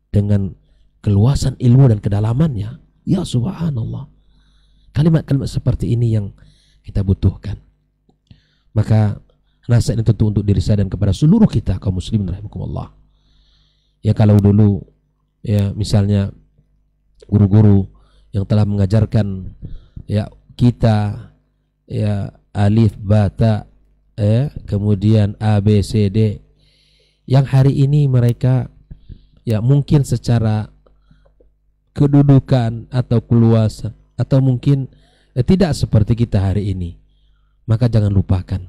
dengan keluasan ilmu dan kedalamannya. Ya subhanallah, kalimat-kalimat seperti ini yang kita butuhkan. Maka nasihat ini tentu untuk diri saya dan kepada seluruh kita kaum muslimin rahimakumullah. Ya, kalau dulu, ya, misalnya guru-guru yang telah mengajarkan, ya, kita, ya, alif bata, ya, kemudian A B C D, yang hari ini mereka, ya, mungkin secara kedudukan atau keluasan atau mungkin tidak seperti kita hari ini, maka jangan lupakan.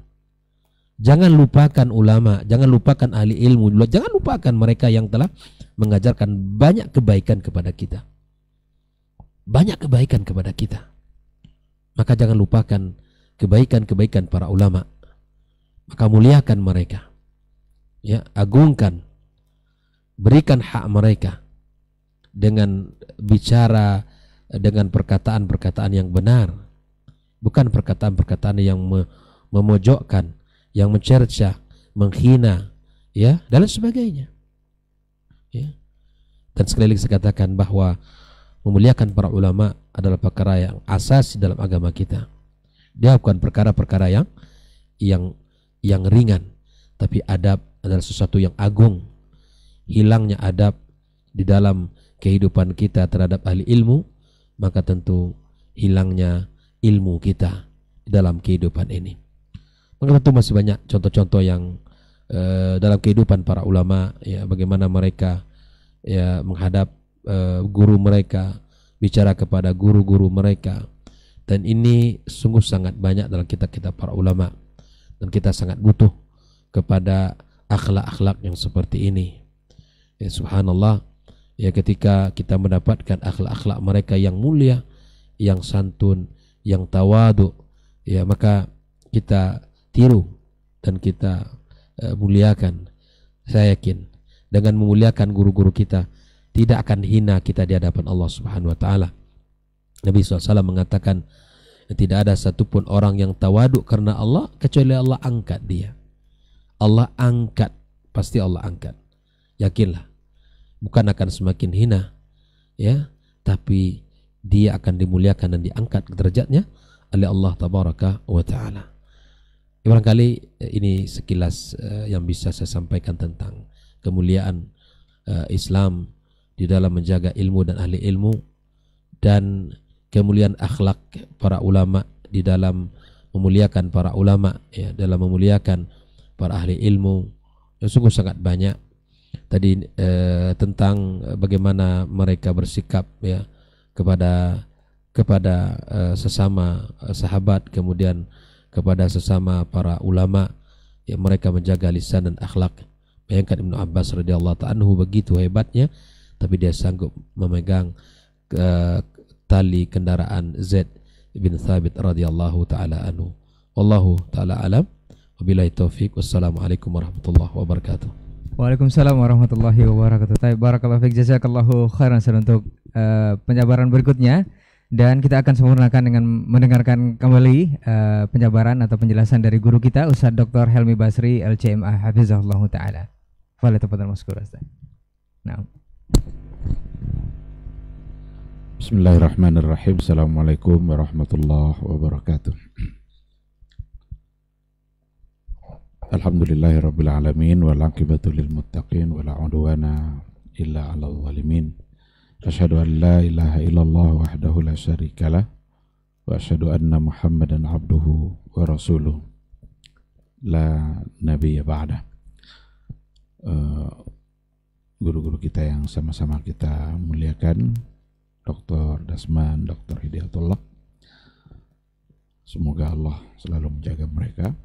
Jangan lupakan ulama, jangan lupakan ahli ilmu, jangan lupakan mereka yang telah mengajarkan banyak kebaikan kepada kita. Banyak kebaikan kepada kita. Maka jangan lupakan kebaikan-kebaikan para ulama. Maka muliakan mereka. Ya, agungkan. Berikan hak mereka dengan bicara, dengan perkataan-perkataan yang benar. Bukan perkataan-perkataan yang memojokkan, yang mencerca, menghina, ya, dan sebagainya. Ya. Dan sekali lagi saya katakan bahwa memuliakan para ulama adalah perkara yang asas dalam agama kita. Dia bukan perkara-perkara yang ringan, tapi adab adalah sesuatu yang agung. Hilangnya adab di dalam kehidupan kita terhadap ahli ilmu, maka tentu hilangnya ilmu kita dalam kehidupan ini. Maka tentu masih banyak contoh-contoh yang dalam kehidupan para ulama, ya, bagaimana mereka, ya, menghadap guru mereka, bicara kepada guru-guru mereka. Dan ini sungguh sangat banyak dalam kitab-kitab para ulama, dan kita sangat butuh kepada akhlak-akhlak yang seperti ini. Ya, subhanallah, Ya, ketika kita mendapatkan akhlak-akhlak mereka yang mulia, yang santun, yang tawadu, ya maka kita tiru dan kita muliakan. Saya yakin dengan memuliakan guru-guru kita, tidak akan hina kita di hadapan Allah Subhanahu wa taala. Nabi SAW mengatakan, tidak ada satupun orang yang tawadu karena Allah kecuali Allah angkat dia. Allah angkat, pasti Allah angkat. Yakinlah, bukan akan semakin hina, ya, tapi dia akan dimuliakan dan diangkat derajatnya oleh Allah Tabaraka wa Ta'ala. Barangkali ini sekilas yang bisa saya sampaikan tentang kemuliaan Islam di dalam menjaga ilmu dan ahli ilmu, dan kemuliaan akhlak para ulama di dalam memuliakan para ulama, ya, dalam memuliakan para ahli ilmu. Sungguh sangat banyak tadi tentang bagaimana mereka bersikap, ya, kepada sesama sahabat, kemudian kepada sesama para ulama, ya, mereka menjaga lisan dan akhlak. Bayangkan Ibnu Abbas radhiyallahu ta'ala anhu begitu hebatnya, tapi dia sanggup memegang tali kendaraan Zaid bin Thabit radhiyallahu ta'ala anhu. Wallahu ta'ala alam. Wabillahi taufik. Wassalamualaikum warahmatullahi wabarakatuh. Waalaikumsalam warahmatullahi wabarakatuh. Barakallahu fiik, jazakallahu khairan untuk penjabaran berikutnya, dan kita akan sempurnakan dengan mendengarkan kembali penjabaran atau penjelasan dari guru kita Ustaz Dr. Helmi Basri LCMA hafizahullah taala. Falyatafadhal mashkur Ustaz. Nah. Bismillahirrahmanirrahim. Assalamualaikum warahmatullahi wabarakatuh. Alhamdulillahirabbil alamin wal aqibatu lil muttaqin wala udwana illa 'alal zalimin. Asyhadu an la ilaha illallah wahdahu la syarikalah wa asyhadu anna Muhammadan abduhu wa rasuluh la nabiyya ba'da. Guru-guru kita yang sama-sama kita muliakan, Dr. Dasman, Dr. Hidayatullah, semoga Allah selalu menjaga mereka.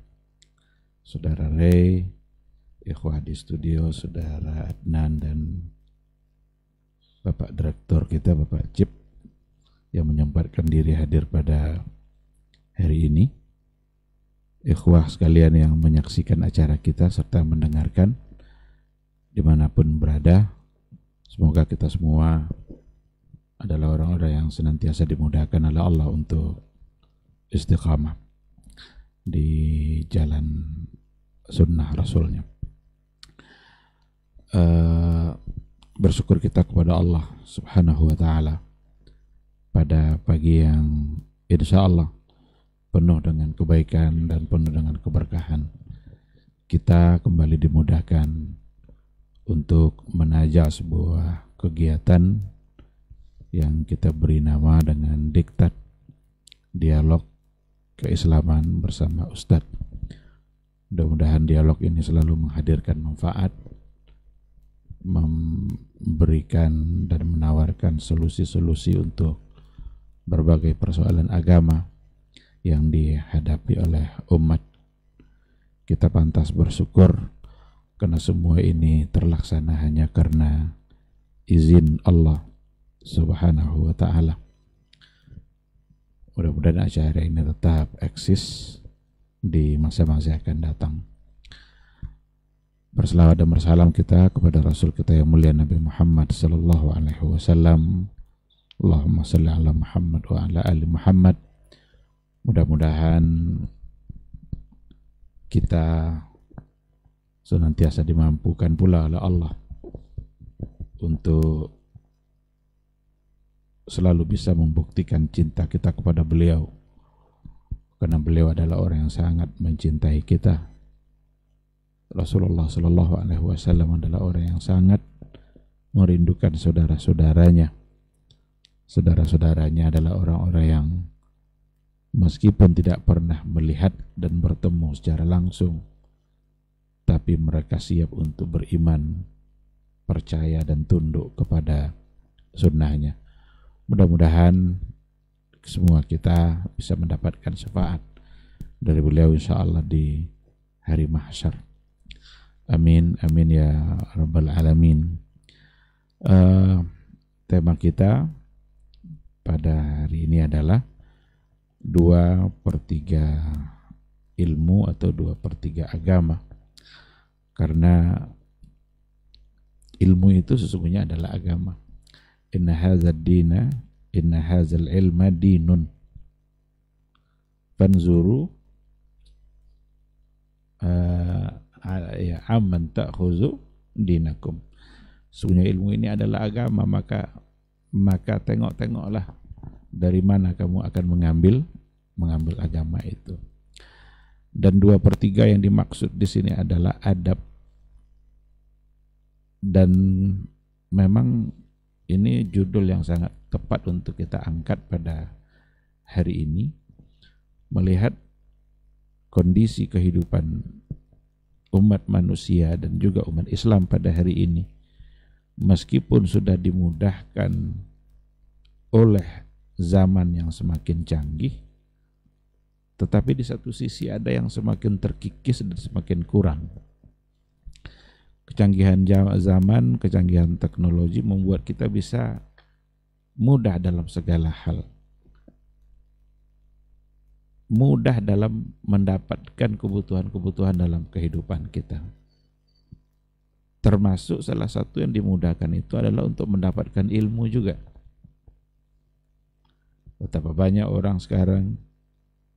Saudara Ray, ikhwah di studio, Saudara Adnan, dan Bapak Direktur kita, Bapak Cip, yang menyempatkan diri hadir pada hari ini. Ikhwah sekalian yang menyaksikan acara kita serta mendengarkan dimanapun berada, semoga kita semua adalah orang-orang yang senantiasa dimudahkan oleh Allah untuk istiqamah di jalan sunnah Rasulnya. Bersyukur kita kepada Allah Subhanahu wa ta'ala pada pagi yang insya Allah penuh dengan kebaikan dan penuh dengan keberkahan. Kita kembali dimudahkan untuk menajak sebuah kegiatan yang kita beri nama dengan Diktat Dialog Keislaman bersama Ustadz. Mudah-mudahan dialog ini selalu menghadirkan manfaat, memberikan dan menawarkan solusi-solusi untuk berbagai persoalan agama yang dihadapi oleh umat. Kita pantas bersyukur karena semua ini terlaksana hanya karena izin Allah Subhanahu wa ta'ala. Mudah-mudahan acara ini tetap eksis di masa-masa akan datang. Berselawat dan bersalam kita kepada Rasul kita yang mulia Nabi Muhammad sallallahu alaihi wasallam. Allahumma shalli ala Muhammad wa ala ali Muhammad. Mudah-mudahan kita senantiasa dimampukan pula oleh Allah untuk selalu bisa membuktikan cinta kita kepada beliau, karena beliau adalah orang yang sangat mencintai kita. Rasulullah Sallallahu Alaihi Wasallam adalah orang yang sangat merindukan saudara-saudaranya. Saudara-saudaranya adalah orang-orang yang meskipun tidak pernah melihat dan bertemu secara langsung, tapi mereka siap untuk beriman, percaya dan tunduk kepada sunnahnya. Mudah-mudahan semua kita bisa mendapatkan syafaat dari beliau insyaAllah di hari mahsyar. Amin, amin ya rabbal alamin. Tema kita pada hari ini adalah 2/3 ilmu atau 2/3 agama. Karena ilmu itu sesungguhnya adalah agama. Inna hadzal ilma dinun. Fanzuru amman ta'khuzu dinakum. Sesungguhnya ilmu ini adalah agama, maka tengok-tengoklah dari mana kamu akan mengambil agama itu. Dan 2/3 yang dimaksud di sini adalah adab. Dan memang ini judul yang sangat tepat untuk kita angkat pada hari ini, melihat kondisi kehidupan umat manusia dan juga umat Islam pada hari ini. Meskipun sudah dimudahkan oleh zaman yang semakin canggih, tetapi di satu sisi ada yang semakin terkikis dan semakin kurang. Kecanggihan zaman, kecanggihan teknologi membuat kita bisa mudah dalam segala hal, mudah dalam mendapatkan kebutuhan-kebutuhan dalam kehidupan kita. Termasuk salah satu yang dimudahkan itu adalah untuk mendapatkan ilmu juga. Betapa banyak orang sekarang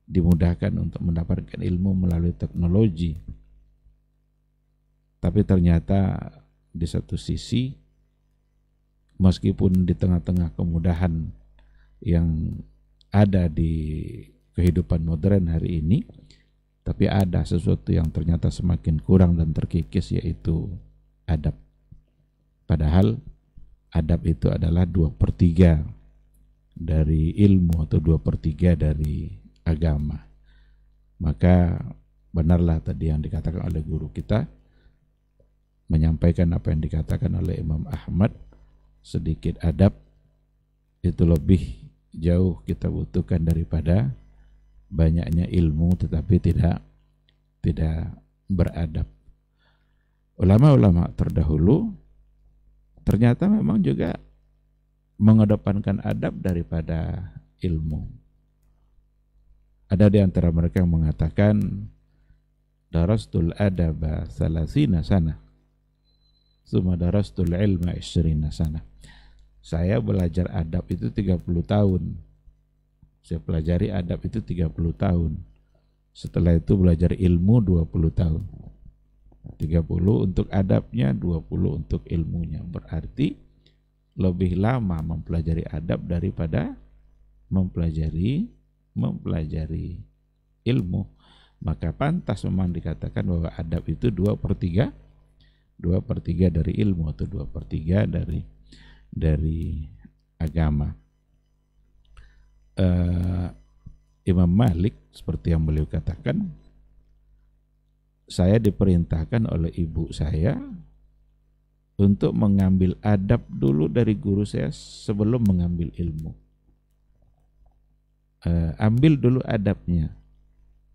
dimudahkan untuk mendapatkan ilmu melalui teknologi. Tapi ternyata di satu sisi, meskipun di tengah-tengah kemudahan yang ada di kehidupan modern hari ini, tapi ada sesuatu yang ternyata semakin kurang dan terkikis, yaitu adab. Padahal adab itu adalah 2/3 dari ilmu atau 2/3 dari agama. Maka benarlah tadi yang dikatakan oleh guru kita, menyampaikan apa yang dikatakan oleh Imam Ahmad, sedikit adab itu lebih jauh kita butuhkan daripada banyaknya ilmu tetapi tidak beradab. Ulama-ulama terdahulu ternyata memang juga mengedepankan adab daripada ilmu. Ada di antara mereka yang mengatakan, darastul adaba 30 sana, summa darastul ilma 20 sana. Saya belajar adab itu 30 tahun. Saya pelajari adab itu 30 tahun. Setelah itu belajar ilmu 20 tahun. 30 untuk adabnya, 20 untuk ilmunya. Berarti lebih lama mempelajari adab daripada mempelajari ilmu. Maka pantas memang dikatakan bahwa adab itu 2/3 dari ilmu atau 2/3 dari agama. Imam Malik seperti yang beliau katakan, saya diperintahkan oleh ibu saya untuk mengambil adab dulu dari guru saya sebelum mengambil ilmu. Ambil dulu adabnya,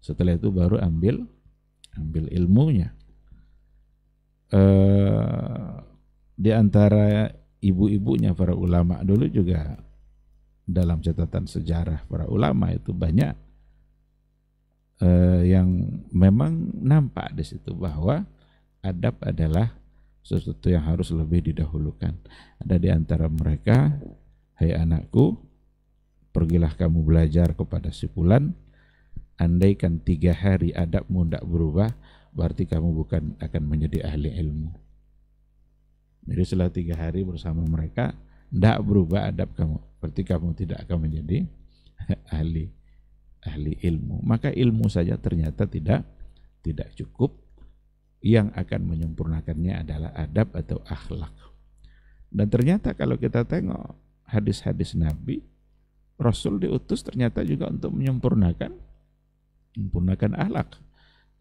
setelah itu baru ambil ilmunya. Di antara ibu-ibunya para ulama dulu juga, dalam catatan sejarah para ulama itu banyak yang memang nampak di situ bahwa adab adalah sesuatu yang harus lebih didahulukan. Ada di antara mereka, hai anakku, pergilah kamu belajar kepada si fulan, andaikan 3 hari adabmu tidak berubah, berarti kamu bukan akan menjadi ahli ilmu. Jadi setelah 3 hari bersama mereka, tidak berubah adab kamu, berarti kamu tidak akan menjadi ahli ilmu. Maka ilmu saja ternyata tidak cukup. Yang akan menyempurnakannya adalah adab atau akhlak. Dan ternyata kalau kita tengok hadis-hadis Nabi, Rasul diutus ternyata juga untuk menyempurnakan akhlak.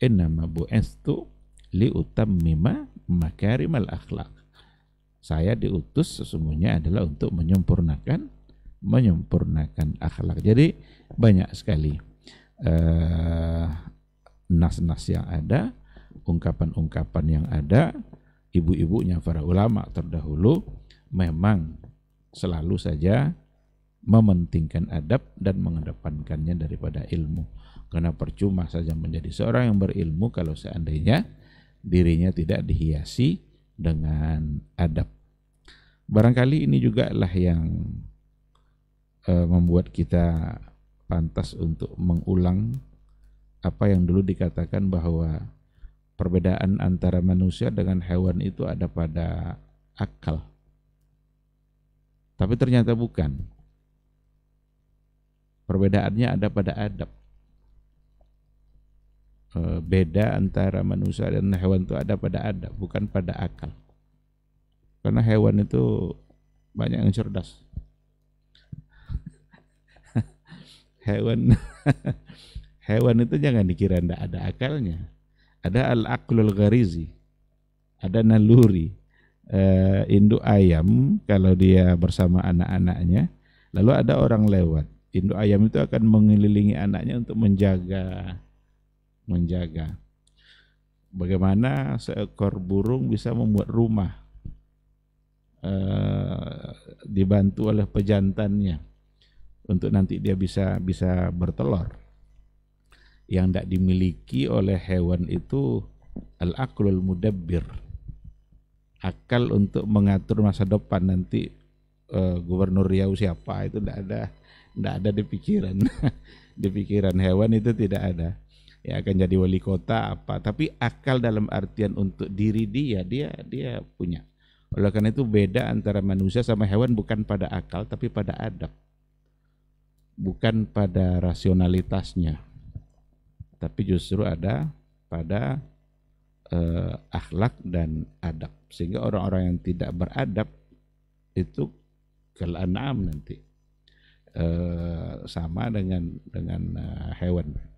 Innama bu'itsu liutammima makarimal akhlak. Saya diutus sesungguhnya adalah untuk menyempurnakan akhlak. Jadi banyak sekali nas-nas yang ada, ungkapan-ungkapan yang ada, ibu-ibunya para ulama terdahulu memang selalu saja mementingkan adab dan mengedepankannya daripada ilmu. Karena percuma saja menjadi seorang yang berilmu kalau seandainya dirinya tidak dihiasi dengan adab. Barangkali ini juga lah yang membuat kita pantas untuk mengulang apa yang dulu dikatakan bahwa perbedaan antara manusia dengan hewan itu ada pada akal. Tapi ternyata bukan. Perbedaannya ada pada adab. Beda antara manusia dan hewan itu ada pada adab, bukan pada akal. Karena hewan itu banyak yang cerdas. Hewan itu jangan dikira tidak ada akalnya. Ada al-aqlul gharizi, ada naluri. Induk ayam kalau dia bersama anak-anaknya, lalu ada orang lewat, induk ayam itu akan mengelilingi anaknya untuk menjaga. Bagaimana seekor burung bisa membuat rumah dibantu oleh pejantannya untuk nanti dia bisa bertelur. Yang tidak dimiliki oleh hewan itu al-aqlul mudabbir, akal untuk mengatur masa depan nanti. Gubernur Riau siapa itu tidak ada di pikiran. Di pikiran hewan itu tidak ada. Ya akan jadi wali kota apa, tapi akal dalam artian untuk diri dia punya. Oleh karena itu beda antara manusia sama hewan bukan pada akal tapi pada adab, bukan pada rasionalitasnya, tapi justru ada pada akhlak dan adab. Sehingga orang-orang yang tidak beradab itu kal-an'am nanti, sama dengan hewan.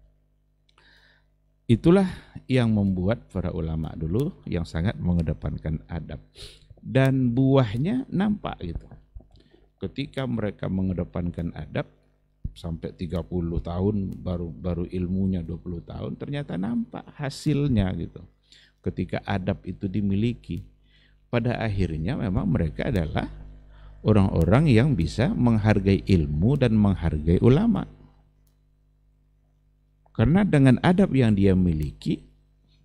Itulah yang membuat para ulama dulu yang sangat mengedepankan adab, dan buahnya nampak gitu. Ketika mereka mengedepankan adab sampai 30 tahun baru ilmunya 20 tahun, ternyata nampak hasilnya gitu. Ketika adab itu dimiliki, pada akhirnya memang mereka adalah orang-orang yang bisa menghargai ilmu dan menghargai ulama. Karena dengan adab yang dia miliki,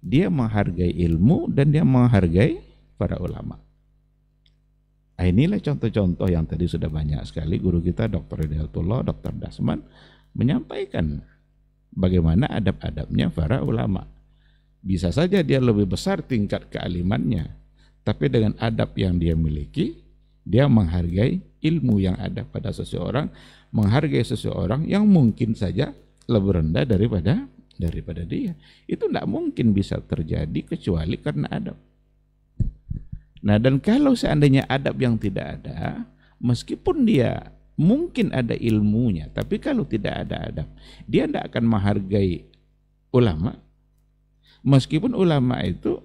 dia menghargai ilmu dan dia menghargai para ulama. Nah, inilah contoh-contoh yang tadi sudah banyak sekali guru kita Dr. Hidayatullah, Dr. Dasman menyampaikan bagaimana adab-adabnya para ulama. Bisa saja dia lebih besar tingkat kealimannya, tapi dengan adab yang dia miliki, dia menghargai ilmu yang ada pada seseorang, menghargai seseorang yang mungkin saja lebih rendah daripada dia. Itu tidak mungkin bisa terjadi kecuali karena adab. Nah, dan kalau seandainya adab yang tidak ada, meskipun dia mungkin ada ilmunya, tapi kalau tidak ada adab, dia tidak akan menghargai ulama. Meskipun ulama itu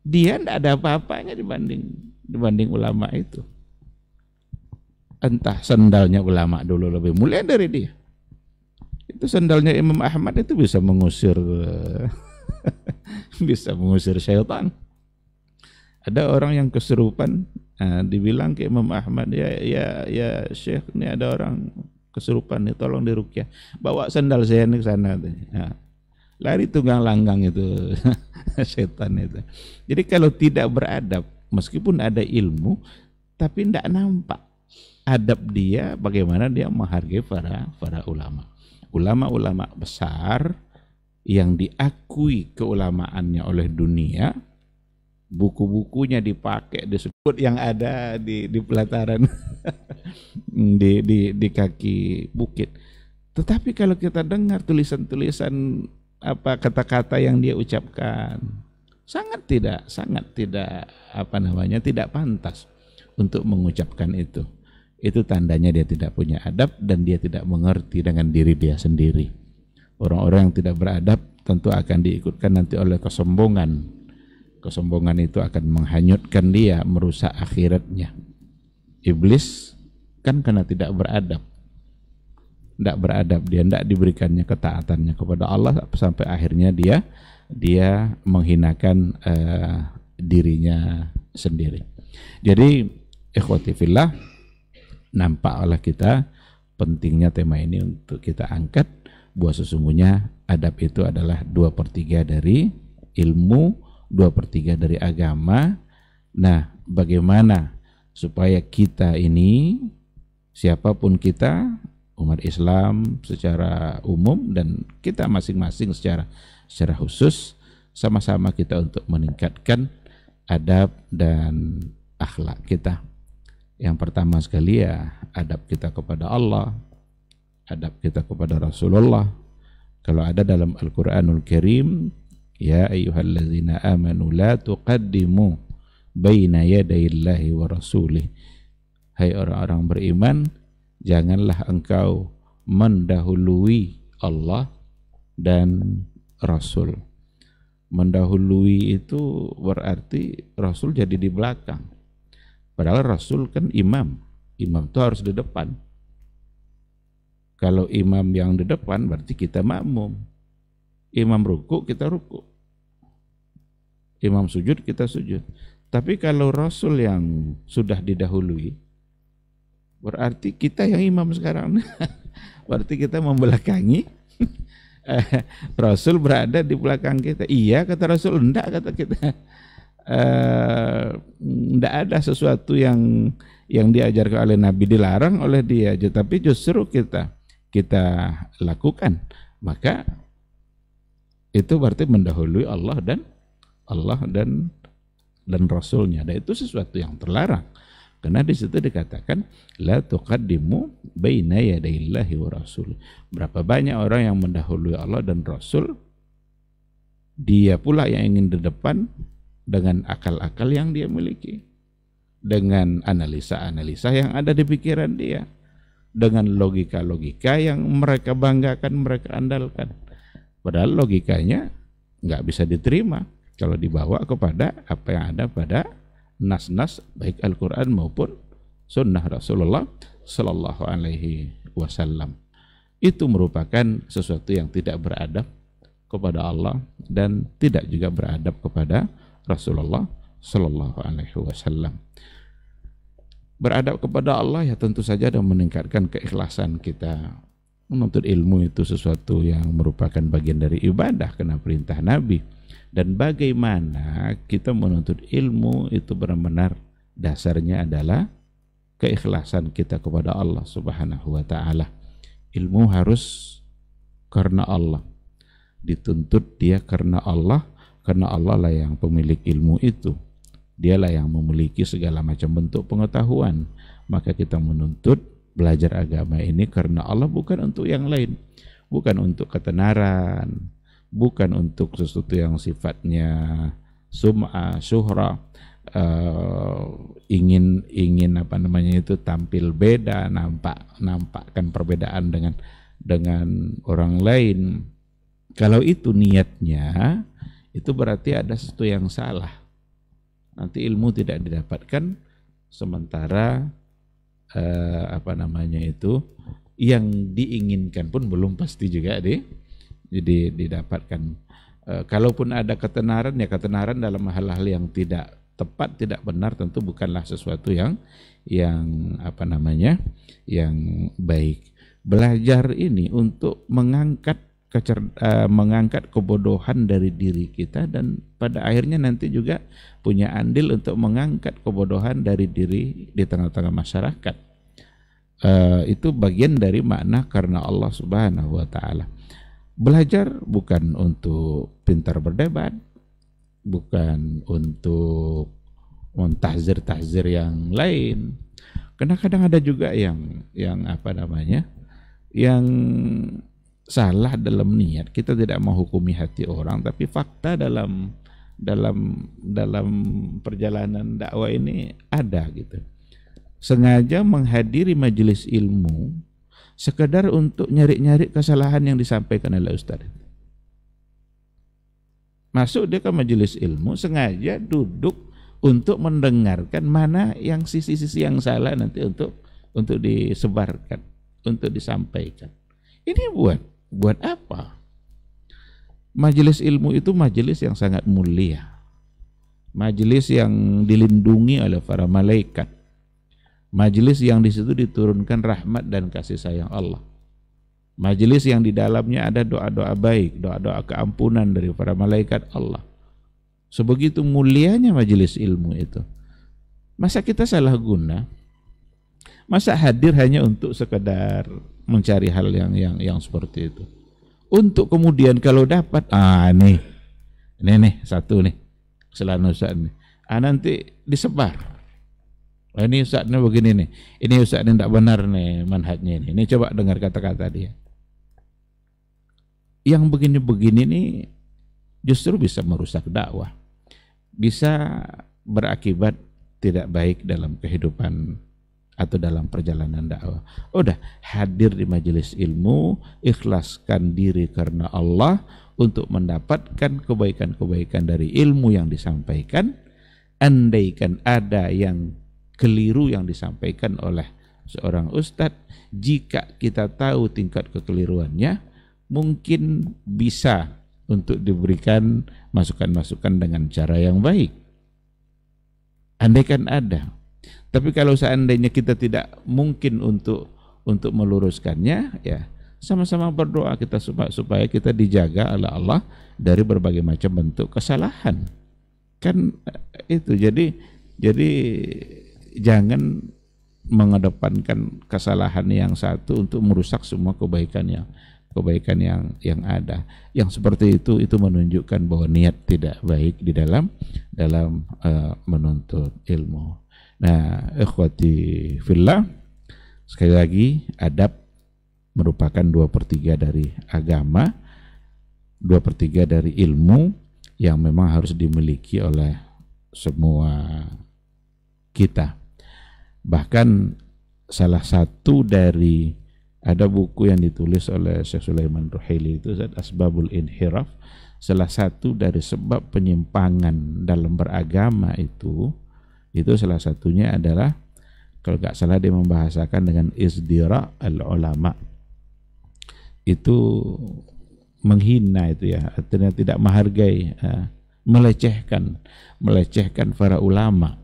dia tidak ada apa-apanya dibanding ulama itu. Entah sendalnya ulama dulu lebih mulia dari dia. Itu sendalnya Imam Ahmad itu bisa mengusir syaitan. Ada orang yang kesurupan, dibilang ke Imam Ahmad, ya Syekh, ini ada orang kesurupan nih, tolong diruqyah. Bawa sandal saya ke sana. Lari tunggang langgang itu syaitan itu. Jadi kalau tidak beradab, meskipun ada ilmu, tapi tidak nampak adab dia, bagaimana dia menghargai para ulama. Ulama-ulama besar yang diakui keulamaannya oleh dunia, buku-bukunya dipakai, disebut yang ada di pelataran di kaki bukit. Tetapi kalau kita dengar tulisan-tulisan apa kata-kata yang dia ucapkan, sangat tidak tidak pantas untuk mengucapkan itu. Itu tandanya dia tidak punya adab dan dia tidak mengerti dengan diri dia sendiri. Orang-orang yang tidak beradab tentu akan diikutkan nanti oleh kesombongan. Kesombongan itu akan menghanyutkan dia, merusak akhiratnya. Iblis kan karena tidak beradab. Tidak beradab, dia tidak diberikannya ketaatannya kepada Allah sampai akhirnya dia menghinakan dirinya sendiri. Jadi ikhwati fillah, nampak oleh kita pentingnya tema ini untuk kita angkat, bahwa sesungguhnya adab itu adalah 2/3 dari ilmu, 2/3 dari agama. Nah, bagaimana supaya kita ini, siapapun kita, umat Islam secara umum dan kita masing-masing secara khusus, sama-sama kita untuk meningkatkan adab dan akhlak kita. Yang pertama sekali ya adab kita kepada Allah, adab kita kepada Rasulullah. Kalau ada dalam Al-Quranul Karim, ya ayyuhallazina amanu la tuqaddimu baina yadayillahi wa rasulih. Hai orang-orang beriman, janganlah engkau mendahului Allah dan Rasul. Mendahului itu berarti Rasul jadi di belakang. Padahal Rasul kan imam. Imam itu harus di depan. Kalau imam yang di depan berarti kita makmum. Imam ruku, kita ruku. Imam sujud, kita sujud. Tapi kalau Rasul yang sudah didahului, berarti kita yang imam sekarang. Berarti kita membelakangi. Rasul berada di belakang kita. Iya kata Rasul, enggak kata kita. Enggak ada sesuatu yang diajarkan oleh Nabi dilarang oleh dia, tapi justru kita lakukan. Maka itu berarti mendahului Allah dan Rasulnya. Dan itu sesuatu yang terlarang. Karena di situ dikatakan la tuqaddimu baina yadayillahi wa rasul. Berapa banyak orang yang mendahului Allah dan Rasul, dia pula yang ingin di depan dengan akal-akal yang dia miliki, dengan analisa-analisa yang ada di pikiran dia, dengan logika-logika yang mereka banggakan, mereka andalkan. Padahal logikanya nggak bisa diterima kalau dibawa kepada apa yang ada pada nas-nas baik Al-Quran maupun sunnah Rasulullah Sallallahu Alaihi Wasallam. Itu merupakan sesuatu yang tidak beradab kepada Allah dan tidak juga beradab kepada Rasulullah Sallallahu Alaihi Wasallam. Beradab kepada Allah ya tentu saja dan meningkatkan keikhlasan kita. Menuntut ilmu itu sesuatu yang merupakan bagian dari ibadah karena perintah Nabi. Dan bagaimana kita menuntut ilmu itu benar-benar dasarnya adalah keikhlasan kita kepada Allah Subhanahu wa taala. Ilmu harus karena Allah. Dituntut dia karena Allah lah yang pemilik ilmu itu. Dialah yang memiliki segala macam bentuk pengetahuan. Maka kita menuntut belajar agama ini karena Allah, bukan untuk yang lain. Bukan untuk ketenaran, bukan untuk sesuatu yang sifatnya sum'ah, syuhra, ingin apa namanya itu tampil beda, nampakkan perbedaan dengan orang lain. Kalau itu niatnya, itu berarti ada sesuatu yang salah. Nanti ilmu tidak didapatkan, sementara apa namanya itu yang diinginkan pun belum pasti juga jadi didapatkan. Kalaupun ada ketenaran, ya ketenaran dalam hal-hal yang tidak tepat, tidak benar, tentu bukanlah sesuatu yang apa namanya yang baik. Belajar ini untuk mengangkat kebodohan dari diri kita, dan pada akhirnya nanti juga punya andil untuk mengangkat kebodohan dari diri di tengah-tengah masyarakat. Itu bagian dari makna karena Allah Subhanahu wa taala. Belajar bukan untuk pintar berdebat, bukan untuk mentahzir-tahzir yang lain. Karena kadang ada juga yang apa namanya, yang salah dalam niat. Kita tidak menghukumi hati orang, tapi fakta dalam perjalanan dakwah ini ada gitu. Sengaja menghadiri majelis ilmu sekedar untuk nyari-nyari kesalahan yang disampaikan oleh ustaz. Masuk dia ke majelis ilmu, sengaja duduk untuk mendengarkan mana yang sisi-sisi yang salah nanti untuk disebarkan, untuk disampaikan. Ini buat apa? Majelis ilmu itu majelis yang sangat mulia, majelis yang dilindungi oleh para malaikat. Majelis yang di situ diturunkan rahmat dan kasih sayang Allah. Majelis yang di dalamnya ada doa-doa baik, doa-doa keampunan dari para malaikat Allah. Sebegitu mulianya majelis ilmu itu. Masa kita salah guna? Masa hadir hanya untuk sekedar mencari hal yang seperti itu? Untuk kemudian kalau dapat, nih satu nih, kesalahan Ustaz nih. Nanti disebar. Ini Ustaz ini begini nih. Ini Ustaz ini tidak benar nih manhajnya ini. Ini coba dengar kata-kata dia. Yang begini-begini nih justru bisa merusak dakwah. Bisa berakibat tidak baik dalam kehidupan atau dalam perjalanan dakwah. Udah, hadir di majelis ilmu, ikhlaskan diri karena Allah untuk mendapatkan kebaikan-kebaikan dari ilmu yang disampaikan. Andaikan ada yang keliru yang disampaikan oleh seorang ustadz, jika kita tahu tingkat kekeliruannya, mungkin bisa untuk diberikan masukan-masukan dengan cara yang baik. Andaikan ada. Tapi kalau seandainya kita tidak mungkin untuk meluruskannya, ya sama-sama berdoa kita supaya kita dijaga oleh Allah dari berbagai macam bentuk kesalahan. Kan itu. Jadi jangan mengedepankan kesalahan yang satu untuk merusak semua kebaikan yang ada. Yang seperti itu menunjukkan bahwa niat tidak baik di dalam menuntut ilmu. Nah, ikhwati fillah, sekali lagi adab merupakan 2/3 dari agama, 2/3 dari ilmu yang memang harus dimiliki oleh semua kita. Bahkan salah satu dari, ada buku yang ditulis oleh Syekh Sulaiman Ruhaili itu, Asbabul Inhiraf, salah satu dari sebab penyimpangan dalam beragama itu salah satunya adalah, kalau nggak salah dia membahasakan dengan izdira al-ulama, itu menghina itu ya, artinya tidak menghargai, melecehkan para ulama.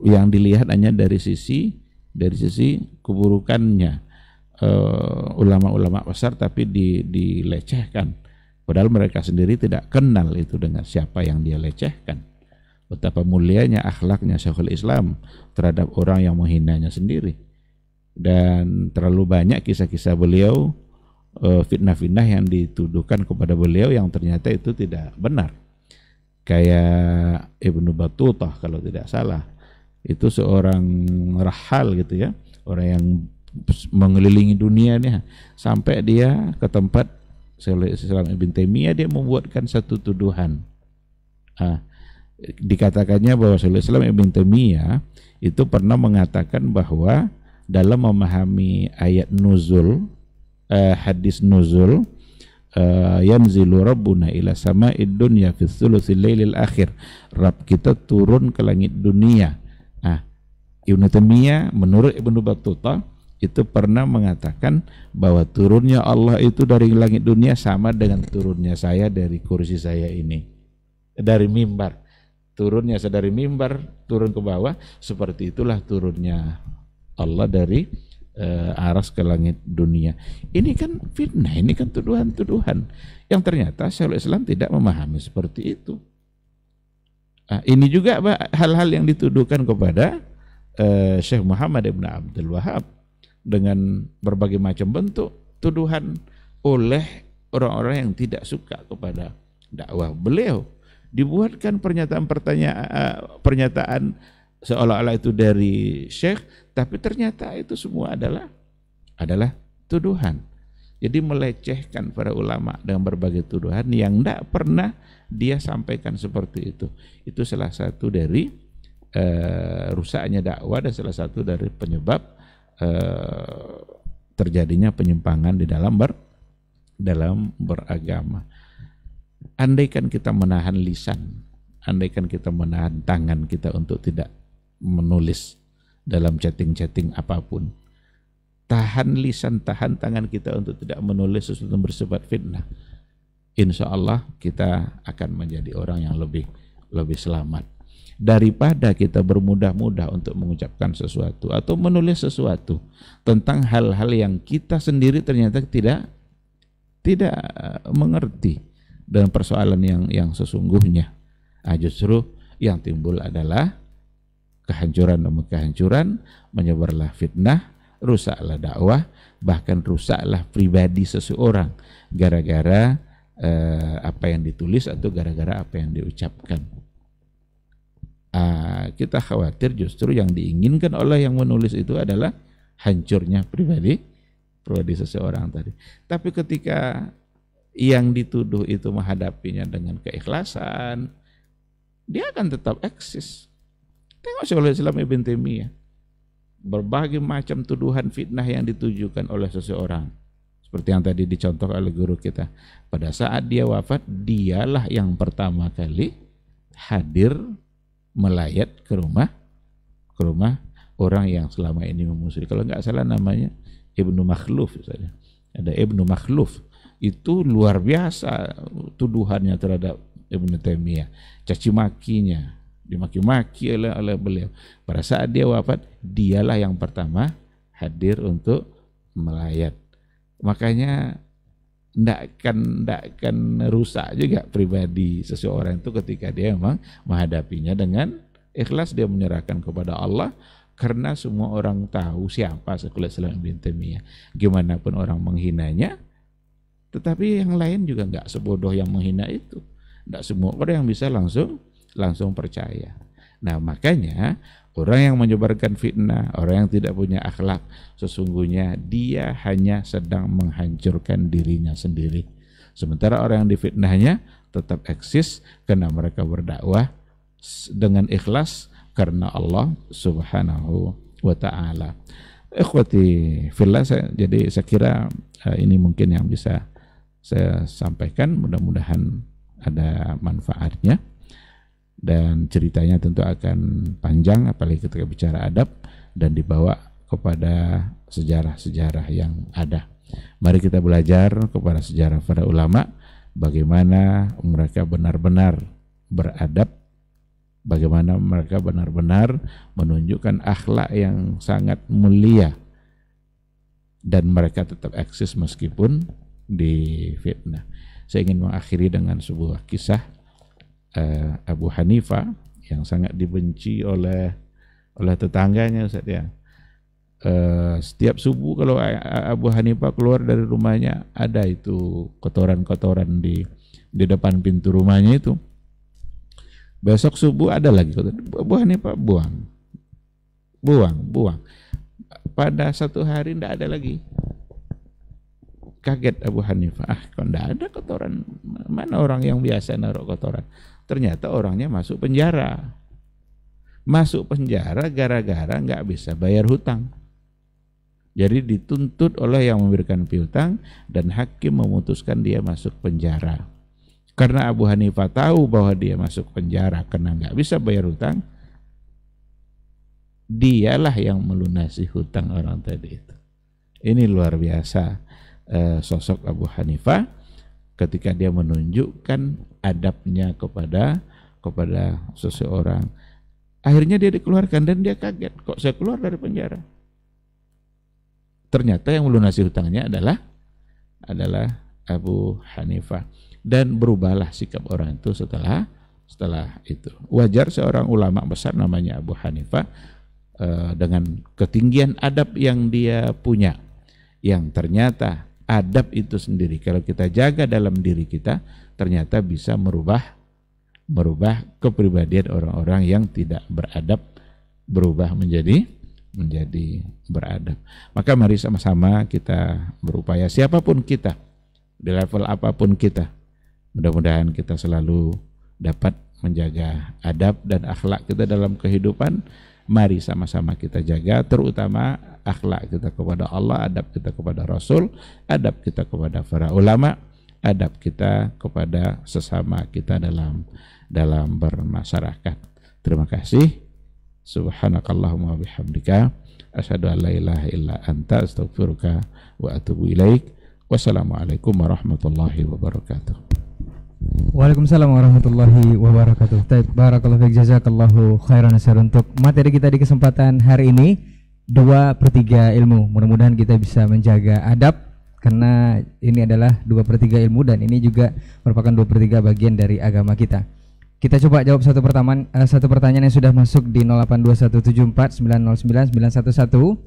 Yang dilihat hanya dari sisi keburukannya, ulama-ulama besar tapi dilecehkan, padahal mereka sendiri tidak kenal itu dengan siapa yang dia lecehkan. Betapa mulianya akhlaknya Syekhul Islam terhadap orang yang menghinanya sendiri. Dan terlalu banyak kisah-kisah beliau, fitnah-fitnah yang dituduhkan kepada beliau yang ternyata itu tidak benar. Kayak Ibnu Battutah kalau tidak salah, itu seorang rahal gitu ya, orang yang mengelilingi dunia nih, sampai dia ke tempat Syekhul Islam Ibn Taimiyah, dia membuatkan satu tuduhan. Dikatakannya bahwa Syekhul Islam Ibn Taimiyah itu pernah mengatakan bahwa dalam memahami ayat nuzul, hadis nuzul, yanzilu rabbuna ila sama'id dunya fi thuluthil lailil akhir, Rabb kita turun ke langit dunia. Ibnu Taimiyah menurut Ibnu Battutah itu pernah mengatakan bahwa turunnya Allah itu dari langit dunia sama dengan turunnya saya dari kursi saya ini, dari mimbar. Turunnya saya dari mimbar turun ke bawah, seperti itulah turunnya Allah dari aras ke langit dunia. Ini kan fitnah, ini kan tuduhan-tuduhan yang ternyata Syekhul Islam tidak memahami seperti itu. Ini juga hal-hal yang dituduhkan kepada Syekh Muhammad Ibn Abdul Wahab dengan berbagai macam bentuk tuduhan oleh orang-orang yang tidak suka kepada dakwah beliau. Dibuatkan pernyataan seolah-olah itu dari Syekh, tapi ternyata itu semua adalah tuduhan. Jadi melecehkan para ulama dengan berbagai tuduhan yang tidak pernah dia sampaikan seperti itu. Itu salah satu dari rusaknya dakwah dan salah satu dari penyebab terjadinya penyimpangan di dalam beragama. Andaikan kita menahan lisan, andaikan kita menahan tangan kita untuk tidak menulis dalam chatting-chatting apapun, tahan lisan, tahan tangan kita untuk tidak menulis sesuatu yang bersifat fitnah, insya Allah kita akan menjadi orang yang lebih selamat. daripada kita bermudah-mudah untuk mengucapkan sesuatu atau menulis sesuatu tentang hal-hal yang kita sendiri ternyata tidak mengerti dalam persoalan yang sesungguhnya. Justru yang timbul adalah kehancuran demi kehancuran, menyebarlah fitnah, rusaklah dakwah, bahkan rusaklah pribadi seseorang gara-gara apa yang ditulis atau gara-gara apa yang diucapkan. Kita khawatir justru yang diinginkan oleh yang menulis itu adalah hancurnya pribadi seseorang tadi. Tapi ketika yang dituduh itu menghadapinya dengan keikhlasan, dia akan tetap eksis. Tengok Syekhul Islam Ibn Taimiyah, berbagai macam tuduhan fitnah yang ditujukan oleh seseorang, seperti yang tadi dicontoh oleh guru kita. Pada saat dia wafat, dialah yang pertama kali hadir melayat ke rumah orang yang selama ini memusuhi. Kalau nggak salah namanya Ibnu Makhluf saja. Ada Ibnu Makhluf, itu luar biasa tuduhannya terhadap Ibnu Taimiyah, caci makinya, dimaki-maki oleh beliau. Pada saat dia wafat, dialah yang pertama hadir untuk melayat. Makanya ndak akan rusak juga pribadi seseorang itu ketika dia memang menghadapinya dengan ikhlas, dia menyerahkan kepada Allah. Karena semua orang tahu siapa Syekhul Islam Ibn Taimiyah, gimana pun orang menghinanya, tetapi yang lain juga nggak sebodoh yang menghina itu. Nggak semua orang yang bisa langsung percaya. Nah, makanya orang yang menyebarkan fitnah, orang yang tidak punya akhlak, sesungguhnya dia hanya sedang menghancurkan dirinya sendiri. Sementara orang yang difitnahnya tetap eksis karena mereka berdakwah dengan ikhlas karena Allah Subhanahu wa ta'ala. Ikhwati fillah, jadi saya kira ini mungkin yang bisa saya sampaikan, mudah-mudahan ada manfaatnya. Dan ceritanya tentu akan panjang, apalagi ketika bicara adab dan dibawa kepada sejarah-sejarah yang ada. Mari kita belajar kepada sejarah para ulama, bagaimana mereka benar-benar beradab, bagaimana mereka benar-benar menunjukkan akhlak yang sangat mulia, dan mereka tetap eksis meskipun difitnah. Saya ingin mengakhiri dengan sebuah kisah Abu Hanifah yang sangat dibenci oleh tetangganya, Ustaz ya. Setiap subuh kalau Abu Hanifah keluar dari rumahnya, ada itu kotoran-kotoran di depan pintu rumahnya itu. Besok subuh ada lagi kotoran. Abu Hanifah buang. Pada satu hari tidak ada lagi. Kaget Abu Hanifah, kok tidak ada kotoran? Mana orang yang biasa naruh kotoran? Ternyata orangnya masuk penjara. Masuk penjara gara-gara nggak bisa bayar hutang. Jadi dituntut oleh yang memberikan piutang dan hakim memutuskan dia masuk penjara. Karena Abu Hanifah tahu bahwa dia masuk penjara karena nggak bisa bayar hutang, dialah yang melunasi hutang orang tadi itu. Ini luar biasa sosok Abu Hanifah ketika dia menunjukkan adabnya kepada seseorang. Akhirnya dia dikeluarkan dan dia kaget, kok saya keluar dari penjara? Ternyata yang melunasi hutangnya adalah Abu Hanifah, dan berubahlah sikap orang itu setelah itu. Wajar seorang ulama besar namanya Abu Hanifah dengan ketinggian adab yang dia punya, yang ternyata adab itu sendiri kalau kita jaga dalam diri kita ternyata bisa merubah kepribadian orang-orang yang tidak beradab, berubah menjadi beradab. Maka mari sama-sama kita berupaya, siapapun kita, di level apapun kita, mudah-mudahan kita selalu dapat menjaga adab dan akhlak kita dalam kehidupan. Mari sama-sama kita jaga, terutama akhlak kita kepada Allah, adab kita kepada Rasul, adab kita kepada para ulama, adab kita kepada sesama kita dalam bermasyarakat. Terima kasih. Subhanakallahumma bihamdika asyhadu an la ilaha illa anta astaghfiruka wa atubu ilaik. Wassalamualaikum warahmatullahi wabarakatuh. Waalaikumsalam warahmatullahi wabarakatuh. Baik, barakallahu fiik, jazakallahu khairan Ustaz. Untuk materi kita di kesempatan hari ini 2/3 ilmu. Mudah-mudahan kita bisa menjaga adab, karena ini adalah 2/3 ilmu dan ini juga merupakan 2/3 bagian dari agama kita. Kita coba jawab satu pertanyaan yang sudah masuk di 082174909911.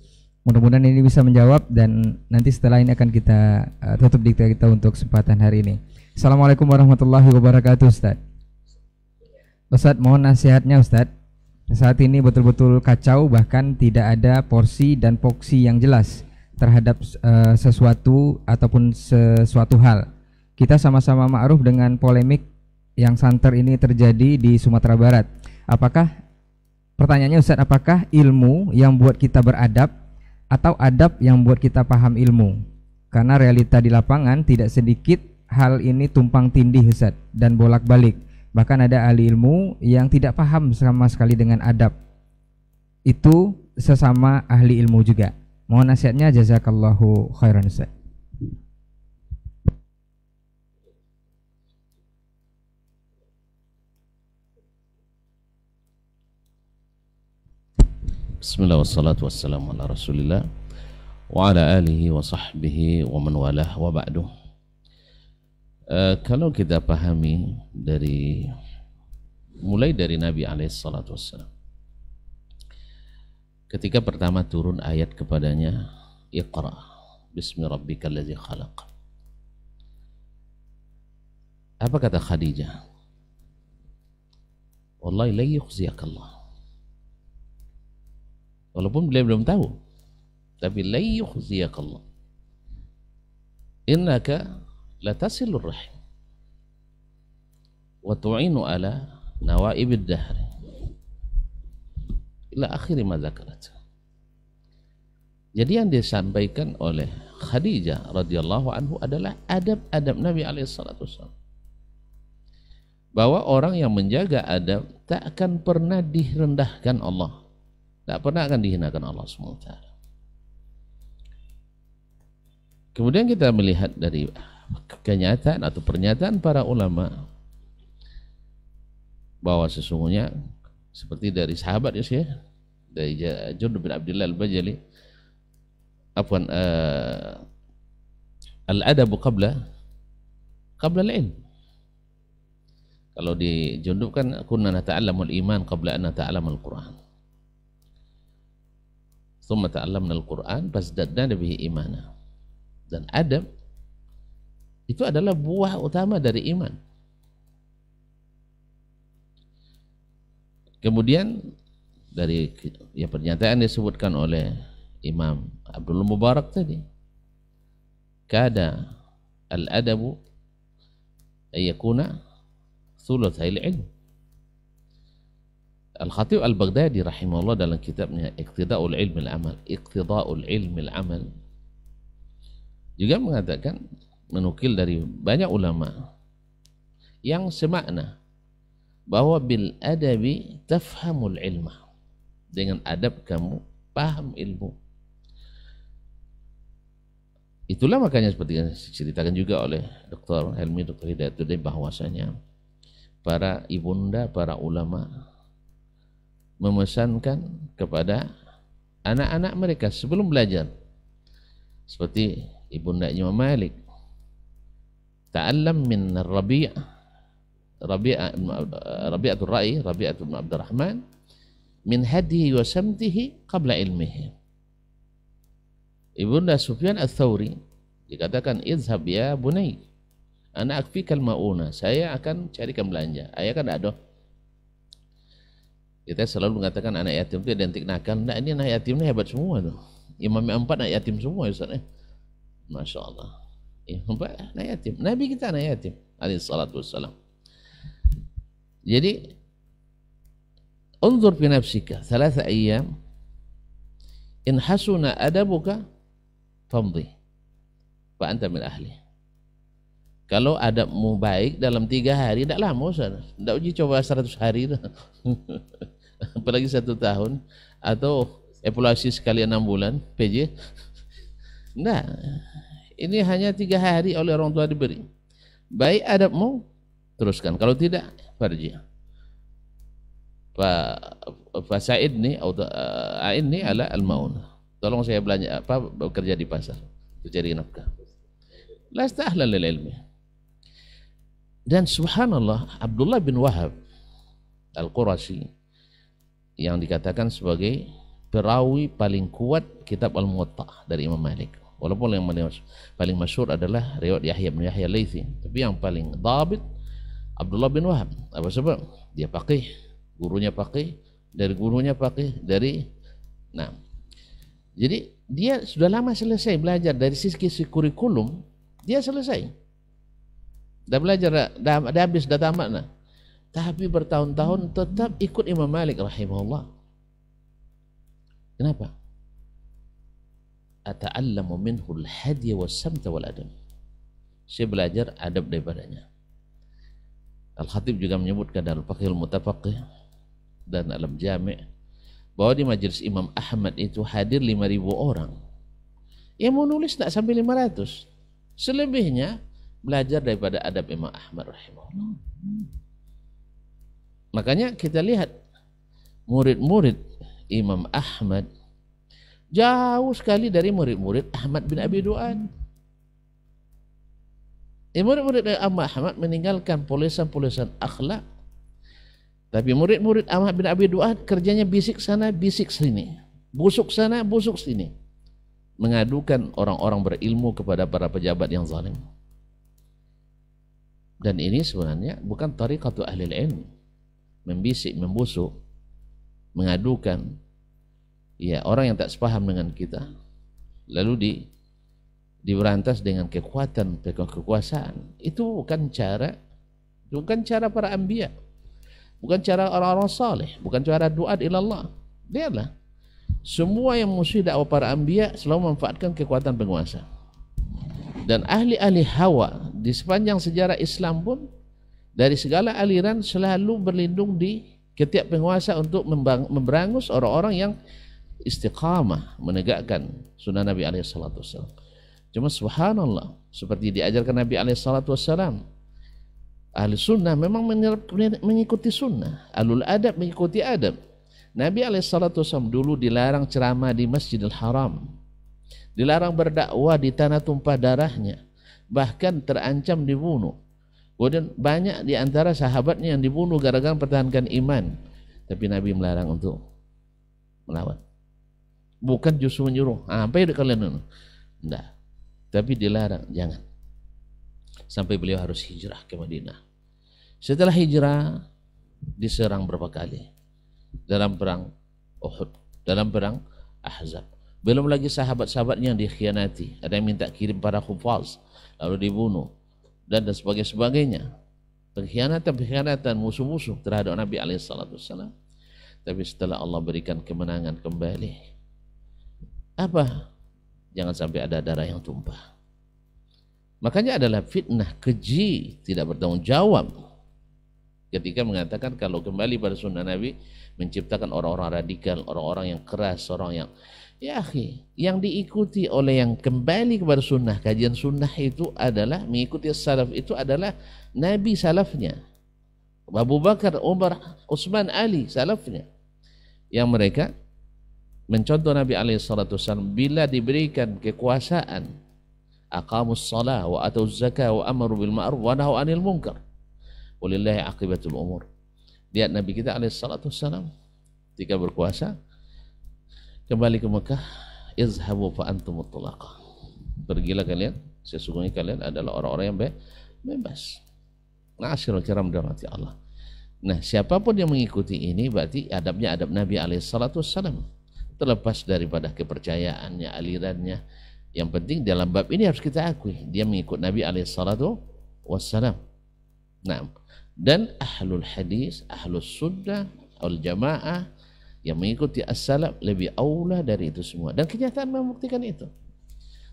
Mudah-mudahan ini bisa menjawab dan nanti setelah ini akan kita tutup dikta kita untuk kesempatan hari ini. Assalamualaikum warahmatullahi wabarakatuh, Ustaz. Ustaz, mohon nasihatnya Ustaz. Saat ini betul-betul kacau, bahkan tidak ada porsi dan poksi yang jelas terhadap sesuatu ataupun sesuatu hal. Kita sama-sama ma'ruf dengan polemik yang santer ini terjadi di Sumatera Barat. Pertanyaannya Ustaz, apakah ilmu yang buat kita beradab atau adab yang buat kita paham ilmu? Karena realita di lapangan tidak sedikit hal ini tumpang tindih Ustaz dan bolak-balik. Bahkan ada ahli ilmu yang tidak paham sama sekali dengan adab. Itu sesama ahli ilmu juga. Mohon nasihatnya, jazakallahu khairan Ustaz. Bismillah wassalatu wassalamu ala Rasulillah wa ala alihi wa sahbihi wa man walah wa ba'du. Kalau kita pahami mulai dari Nabi alaihissalatu wassalam, ketika pertama turun ayat kepadanya, Iqra bismi rabbikal ladzi khalaq. Apa kata Khadijah? Wallahi la yukhziyakallah. Walaupun beliau belum tahu, tapi la yukhziyakallah. Innaka la tasilur rahim wa tu'inu ala nawaibid dahr ila akhir ma dzakarat. Jadi yang disampaikan oleh Khadijah radhiyallahu anhu adalah adab-adab Nabi alaihi salatu wasallam, bahwa orang yang menjaga adab tak akan pernah direndahkan Allah, tak pernah akan dihinakan Allah SWT. Kemudian kita melihat dari kenyataan atau pernyataan para ulama bahwa sesungguhnya seperti dari sahabat ya Syekh, dari Jundub bin Abdullah al-Bajali, al-adabu qabla al-ilm. Kalau di Jundub kan kunna nata'allamul iman qabla an nata'allamul Qur'an, thumma ta'allamna al-Qur'an fasdaddna bihi imana. Dan adab itu adalah buah utama dari iman. Kemudian dari pernyataan disebutkan oleh Imam Abdul Mubarak tadi, kada al-adabu ayyakuna thuluthai ilm. Al-Khatib Al-Baghdadi rahimahullah dalam kitabnya Iqtida'ul Ilmi Al-Amal juga mengatakan, menukil dari banyak ulama yang semakna, bahwa bil adabi tafhamul ilmah, dengan adab kamu paham ilmu. Itulah makanya seperti yang diceritakan juga oleh Dr. Helmi, Dr. Hidayatuddin, bahwasanya para ibunda, para ulama memesankan kepada anak-anak mereka sebelum belajar, seperti ibunda Imam Malik, ta'allam min Rabi'atul Ra'i, Rabi'atul bin Abdurrahman, min hadihi wa samtihi qabla ilmihi. Ibunda Sufyan Ats-Tsauri dikatakan, izhab ya bunai, ana akfikal mauna, saya akan carikan belanja. Ayah kan ada. Kita selalu mengatakan anak yatim itu identik nakal. Nah, ini anak yatim ini hebat semua tuh. Imam 4 anak yatim semua Ustaz. Masya Allah. Anak yatim. Nabi kita anak yatim alaihi salatu wassalam. Jadi unzur fi nafsika 3 ayyam in hasuna adabuka famdi fa anta min ahli. Kalau adabmu baik dalam 3 hari, tidak lama Ustaz. Tidak uji coba 100 hari dah. Apalagi 1 tahun, atau evaluasi sekali 6 bulan PJ. Nah, ini hanya 3 hari oleh orang tua diberi. Baik adabmu, teruskan. Kalau tidak, farji. Pak Said nih, Ain nih ala al-maun. Tolong saya belanja bekerja di pasar, cari nafkah. Lasta ahlan lil ilmi. Dan subhanallah, Abdullah bin Wahab Al-Qurashi yang dikatakan sebagai perawi paling kuat kitab Al-Muwatta dari Imam Malik. Walaupun yang paling masyhur adalah riwayat Yahya bin Yahya Al-Laitsi, tapi yang paling dhabit Abdullah bin Wahab. Apa sebab? Dia faqih, gurunya faqih, dari gurunya faqih, dari jadi dia sudah lama selesai belajar dari sisi kurikulum, dia selesai. Dah belajar, dah habis, dah tamat nah. Tapi bertahun-tahun tetap ikut Imam Malik rahimahullah. Kenapa? Ata'allamu minhu al-hadiya was-samta wal-adab. Saya belajar adab daripadanya. Al-Khatib juga menyebutkan dalam Faqihul Mutafaqih dan dalam Jami' bahwa di majelis Imam Ahmad itu hadir 5.000 orang. Yang mau nulis tak sampai 500. Selebihnya belajar daripada adab Imam Ahmad rahimahullah. Makanya kita lihat murid-murid Imam Ahmad jauh sekali dari murid-murid Ahmad bin Abi Du'ad. Murid-murid Imam Ahmad meninggalkan polesan-polesan akhlak. Tapi murid-murid Ahmad bin Abi Du'ad kerjanya bisik sana, bisik sini. Busuk sana, busuk sini. Mengadukan orang-orang berilmu kepada para pejabat yang zalim. Dan ini sebenarnya bukan tariqatu ahlil ilm. Membisik, membusuk, mengadukan ya orang yang tak sepaham dengan kita, lalu diberantas dengan kekuasaan. Itu bukan cara para anbiya, bukan cara orang-orang saleh, bukan cara duat ilallah. Lihatlah, semua yang musuh dakwah para anbiya selalu memanfaatkan kekuatan penguasa. Dan ahli-ahli hawa di sepanjang sejarah Islam pun dari segala aliran selalu berlindung di ketiak penguasa untuk memberangus orang-orang yang istiqamah menegakkan sunnah Nabi SAW. Cuma subhanallah, seperti diajarkan Nabi SAW, ahli sunnah memang mengikuti sunnah, ahlul adab mengikuti adab. Nabi SAW dulu dilarang ceramah di Masjidil Haram, dilarang berdakwah di tanah tumpah darahnya, bahkan terancam dibunuh. Kemudian banyak di antara sahabatnya yang dibunuh gara-gara mempertahankan iman. Tapi Nabi melarang untuk melawan. Bukan justru menyuruh, apa yang kalian ini? Tidak. Tapi dilarang, jangan. Sampai beliau harus hijrah ke Madinah. Setelah hijrah, diserang berapa kali. Dalam perang Uhud, dalam perang Ahzab. Belum lagi sahabat-sahabatnya yang dikhianati. Ada yang minta kirim para khufaz, lalu dibunuh. Dan sebagainya, pengkhianatan musuh-musuh terhadap Nabi SAW. Tapi setelah Allah berikan kemenangan kembali, apa? Jangan sampai ada darah yang tumpah. Makanya adalah fitnah keji, tidak bertanggung jawab ketika mengatakan kalau kembali pada sunnah Nabi menciptakan orang-orang radikal, orang-orang yang keras, orang yang ya akhi, yang diikuti oleh yang kembali kepada sunnah, kajian sunnah itu adalah mengikuti salaf, itu adalah Nabi salafnya, Abu Bakar, Umar, Utsman, Ali salafnya, yang mereka mencontoh Nabi SAW bila diberikan kekuasaan, aqamus salah wa atuz zakah wa amaru bil ma'ruf wa nahaw 'anil munkar walillahi aqibatul umur. Lihat Nabi kita SAW ketika berkuasa, kembali ke Mekah, izhabu fa antum mutlaqa. Pergilah kalian, sesungguhnya kalian adalah orang-orang yang bebas. Ma'asyiral kiram dirahmati Allah. Nah, siapapun yang mengikuti ini berarti adabnya adab Nabi SAW. Terlepas daripada kepercayaannya, alirannya. Yang penting dalam bab ini harus kita akui dia mengikut Nabi SAW. Nah, dan ahlul hadis, ahlus sunnah, al jamaah yang mengikuti as-salaf lebih aula dari itu semua, dan kenyataan membuktikan itu.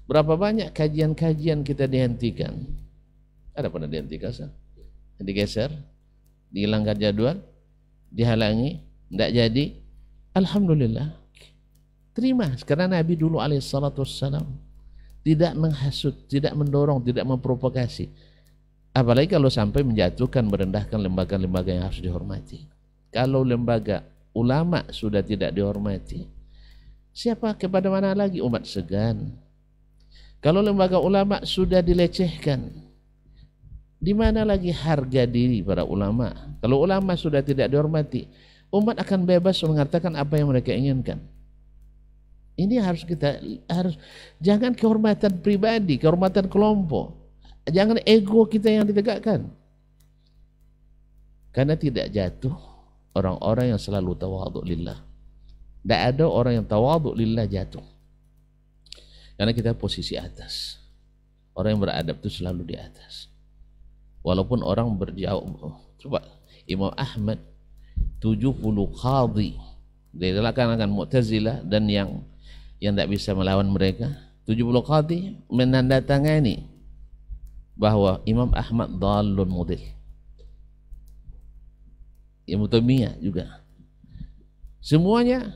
Berapa banyak kajian-kajian kita dihentikan, ada pernah dihentikan, digeser, dihilangkan jadwal, dihalangi, tidak jadi. Alhamdulillah, terima. Karena Nabi dulu alaihissalatu wassalam tidak menghasut, tidak mendorong, tidak memprovokasi. Apalagi kalau sampai menjatuhkan, merendahkan lembaga-lembaga yang harus dihormati. Kalau lembaga ulama sudah tidak dihormati, siapa kepada mana lagi umat segan? Kalau lembaga ulama sudah dilecehkan, di mana lagi harga diri para ulama? Kalau ulama sudah tidak dihormati, umat akan bebas mengatakan apa yang mereka inginkan. Ini harus jangan kehormatan pribadi, kehormatan kelompok, jangan ego kita yang ditegakkan. Karena tidak jatuh orang-orang yang selalu tawadhu lillah. Tidak ada orang yang tawadhu lillah jatuh. Karena kita posisi atas. Orang yang beradab itu selalu di atas. Walaupun orang berjauh. Coba Imam Ahmad 70 qadhi dari kalangan Mu'tazilah dan yang tidak bisa melawan mereka, 70 qadhi menandatangani bahwa Imam Ahmad dhalun mudil. Ibnu Taimiyah juga. Semuanya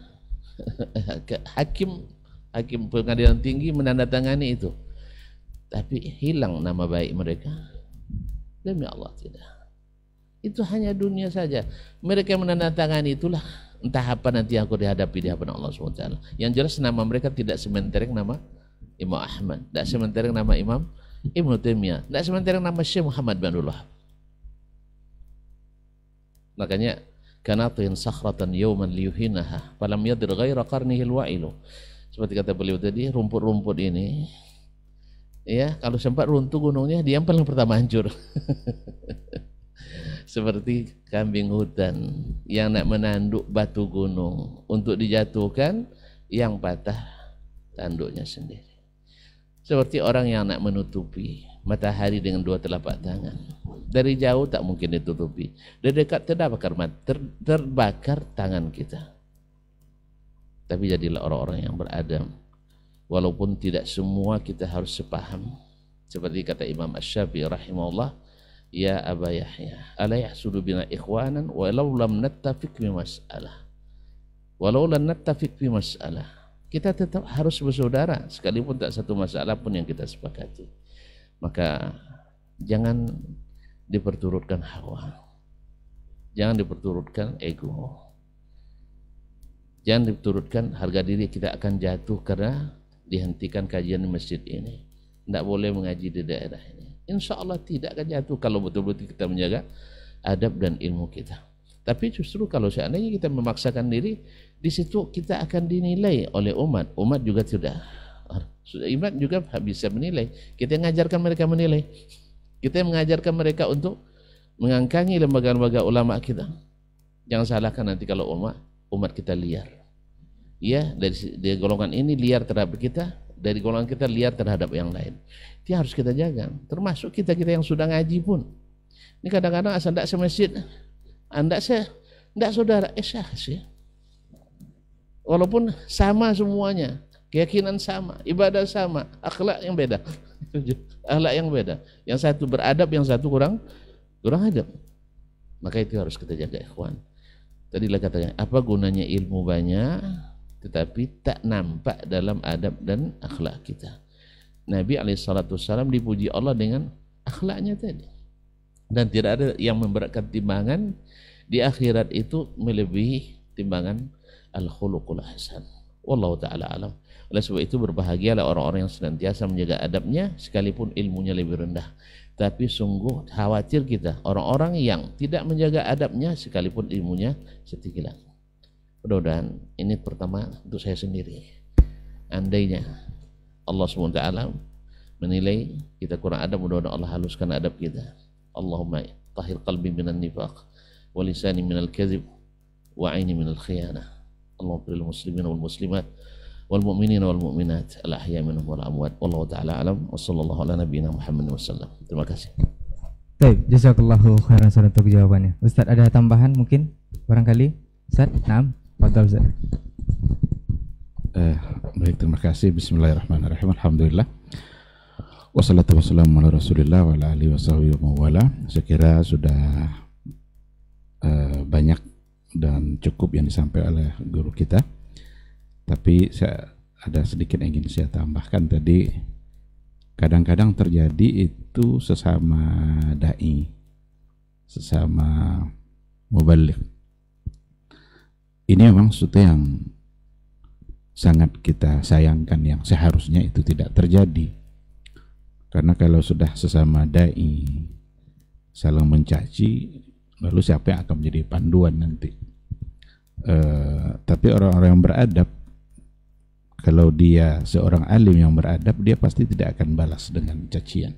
hakim pengadilan tinggi menandatangani itu. Tapi hilang nama baik mereka. Demi Allah tidak. Itu hanya dunia saja. Mereka yang menandatangani itulah entah apa nanti yang aku dihadapi di hadapan Allah SWT. Yang jelas nama mereka tidak sementereng nama Imam Ahmad, tidak sementereng nama Imam Ibnu Taimiyah, tidak sementereng nama Syekh Muhammad bin Abdul Wahab. Makanya kanatin sakhratan yawman liyuhinaha falam yadir ghaira qarnihi alwa'ilu. Seperti kata beliau tadi, rumput-rumput ini ya kalau sempat runtuh gunungnya, dia yang paling pertama hancur. Seperti kambing hutan yang nak menanduk batu gunung untuk dijatuhkan, yang patah tanduknya sendiri. Seperti orang yang nak menutupi matahari dengan dua telapak tangan, dari jauh tak mungkin ditutupi, dari dekat terbakar tangan kita. Tapi jadilah orang-orang yang beradab, walaupun tidak semua kita harus sepaham. Seperti kata Imam Asy-Syafi'i rahimahullah, ya Aba Yahya, ala yahsudu bina ikhwanan walau lam nattafiq fi mas'alah. Walau lam nattafiq fi mas'alah. Kita tetap harus bersaudara sekalipun tak satu masalah pun yang kita sepakati. Maka jangan diperturutkan hawa. Jangan diperturutkan ego. Jangan diperturutkan harga diri kita akan jatuh karena dihentikan kajian di masjid ini. Tidak boleh mengaji di daerah ini. Insya Allah tidak akan jatuh kalau betul-betul kita menjaga adab dan ilmu kita. Tapi justru kalau seandainya kita memaksakan diri, di situ kita akan dinilai oleh umat. Umat juga sudah umat juga bisa menilai. Kita mengajarkan mereka menilai. Kita mengajarkan mereka untuk mengangkangi lembaga-lembaga ulama kita. Jangan salahkan nanti kalau umat kita liar. Ya, dari golongan ini liar terhadap kita, dari golongan kita liar terhadap yang lain. Itu harus kita jaga. Termasuk kita-kita yang sudah ngaji pun. Ini kadang-kadang asal tidak semasjid, tidak saudara, sih. Walaupun sama semuanya, keyakinan sama, ibadah sama, akhlak yang beda. Akhlak yang beda. Yang satu beradab, yang satu kurang adab. Maka itu harus kita jaga, ikhwan. Tadilah katanya, apa gunanya ilmu banyak tetapi tak nampak dalam adab dan akhlak kita. Nabi SAW dipuji Allah dengan akhlaknya tadi. Dan tidak ada yang memberatkan timbangan di akhirat itu melebihi timbangan al-khuluqul hasan. Wallahu ta'ala alam. Oleh sebab itu berbahagialah orang-orang yang senantiasa menjaga adabnya sekalipun ilmunya lebih rendah. Tapi sungguh khawatir kita orang-orang yang tidak menjaga adabnya sekalipun ilmunya setinggi langit. Mudah-mudahan ini pertama untuk saya sendiri. Andainya Allah SWT menilai kita kurang adab, mudah-mudahan Allah haluskan adab kita. Allahumma tahhir qalbi minan nifaq wa lisani minal kadhib wa aini minal khiyanah. Allahumma firil muslimin wal muslimat wal mu'minin wal mu'minat al ahya minhum wal amwat. Wallahu ta'ala alam wa sallallahu ala nabiyyina Muhammad wasallam. Terima kasih. Baik, jazakallahu khairan untuk jawabannya. Ustaz, ada tambahan mungkin barangkali? Ustaz, naam. Fadhal Ustaz. Baik, terima kasih. Bismillahirrahmanirrahim. Alhamdulillah. Wassalatu wassalamu ala Rasulillah wa ala alihi washabihi wa mawala. Saya kira sudah banyak dan cukup yang disampaikan oleh guru kita. Tapi saya ada sedikit yang ingin saya tambahkan tadi. kadang-kadang terjadi itu sesama dai, sesama mubaligh. Ini memang sesuatu yang sangat kita sayangkan, yang seharusnya itu tidak terjadi. Karena kalau sudah sesama dai saling mencaci, lalu siapa yang akan menjadi panduan nanti? Tapi orang-orang yang beradab, kalau dia seorang alim yang beradab, dia pasti tidak akan balas dengan cacian,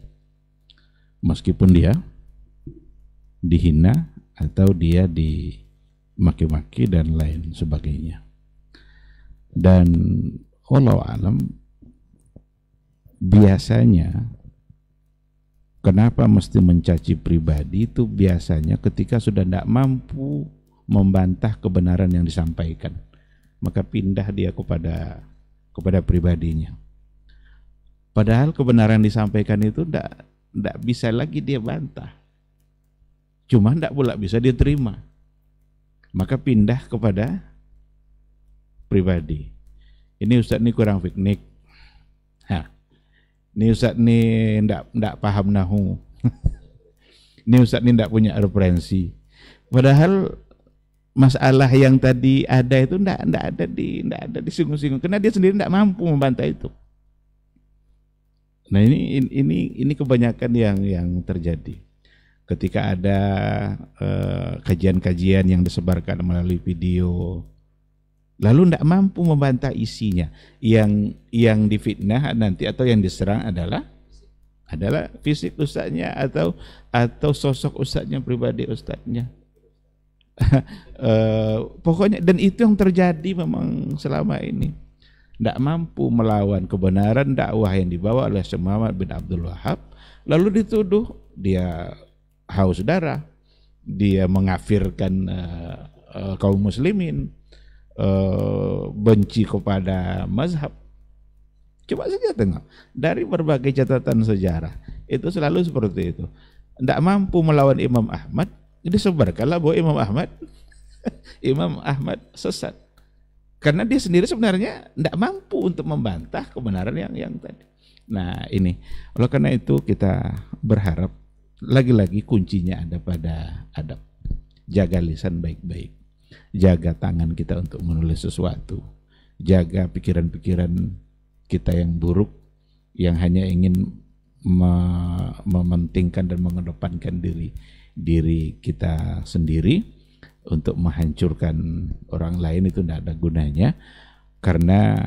meskipun dia dihina atau dia dimaki-maki dan lain sebagainya. Dan wallahu alam, biasanya kenapa mesti mencaci pribadi itu biasanya ketika sudah tidak mampu membantah kebenaran yang disampaikan, maka pindah dia kepada pribadinya. Padahal kebenaran disampaikan itu tidak bisa lagi dia bantah, cuma tidak pula bisa dia terima, maka pindah kepada pribadi. Ini Ustadz ini kurang fiknik, ini Ustadz ini tidak paham nahu, ini Ustadz ini tidak punya referensi. Padahal masalah yang tadi ada itu tidak ada disinggung-singgung, karena dia sendiri tidak mampu membantah itu. Nah ini kebanyakan yang terjadi ketika ada kajian-kajian yang disebarkan melalui video, lalu tidak mampu membantah isinya. Yang difitnah nanti atau yang diserang adalah fisik ustadznya atau sosok ustadznya, pribadi ustadznya. Pokoknya, dan itu yang terjadi memang selama ini. Tidak mampu melawan kebenaran dakwah yang dibawa oleh Syekh Muhammad bin Abdul Wahab, lalu dituduh dia haus darah, dia mengafirkan kaum muslimin, benci kepada mazhab. Coba saja tengok dari berbagai catatan sejarah, itu selalu seperti itu. Tidak mampu melawan Imam Ahmad, disebarkanlah bahwa Imam Ahmad sesat, karena dia sendiri sebenarnya tidak mampu untuk membantah kebenaran yang tadi. Nah ini, oleh karena itu kita berharap lagi-lagi kuncinya ada pada adab. Jaga lisan baik-baik, jaga tangan kita untuk menulis sesuatu, jaga pikiran-pikiran kita yang buruk, yang hanya ingin mementingkan dan mengedepankan diri kita sendiri untuk menghancurkan orang lain. Itu tidak ada gunanya, karena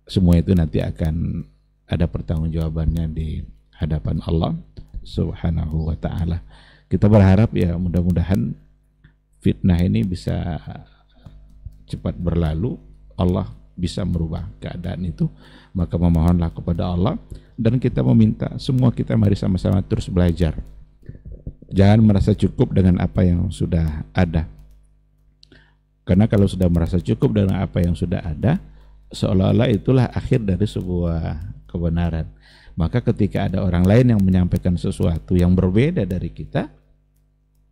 semua itu nanti akan ada pertanggungjawabannya di hadapan Allah Subhanahu wa ta'ala. Kita berharap ya mudah-mudahan fitnah ini bisa cepat berlalu, Allah bisa merubah keadaan itu. Maka memohonlah kepada Allah, dan kita meminta semua kita mari sama-sama terus belajar. Jangan merasa cukup dengan apa yang sudah ada, karena kalau sudah merasa cukup dengan apa yang sudah ada, seolah-olah itulah akhir dari sebuah kebenaran. Maka ketika ada orang lain yang menyampaikan sesuatu yang berbeda dari kita,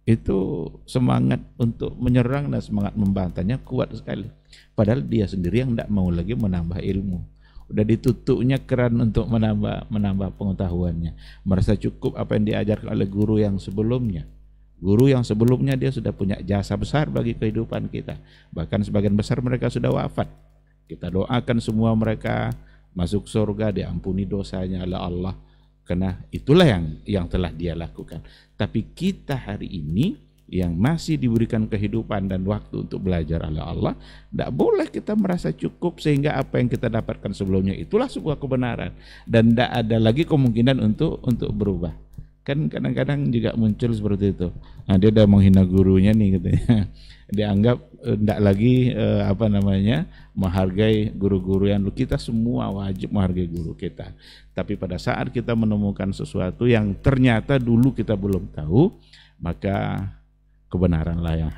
itu semangat untuk menyerang dan semangat membantahnya kuat sekali. Padahal dia sendiri yang tidak mau lagi menambah ilmu, udah ditutupnya keran untuk menambah pengetahuannya, merasa cukup apa yang diajarkan oleh guru yang sebelumnya. Guru yang sebelumnya dia sudah punya jasa besar bagi kehidupan kita, bahkan sebagian besar mereka sudah wafat. Kita doakan semua mereka masuk surga, diampuni dosanya oleh Allah, karena itulah yang telah dia lakukan. Tapi kita hari ini yang masih diberikan kehidupan dan waktu untuk belajar oleh Allah, tidak boleh kita merasa cukup sehingga apa yang kita dapatkan sebelumnya itulah sebuah kebenaran dan tidak ada lagi kemungkinan untuk berubah. Kan kadang-kadang juga muncul seperti itu. Nah, dia udah menghina gurunya nih katanya. Dianggap tidak lagi menghargai guru-guru yang kita semua wajib menghargai guru kita. Tapi pada saat kita menemukan sesuatu yang ternyata dulu kita belum tahu, maka kebenaranlah yang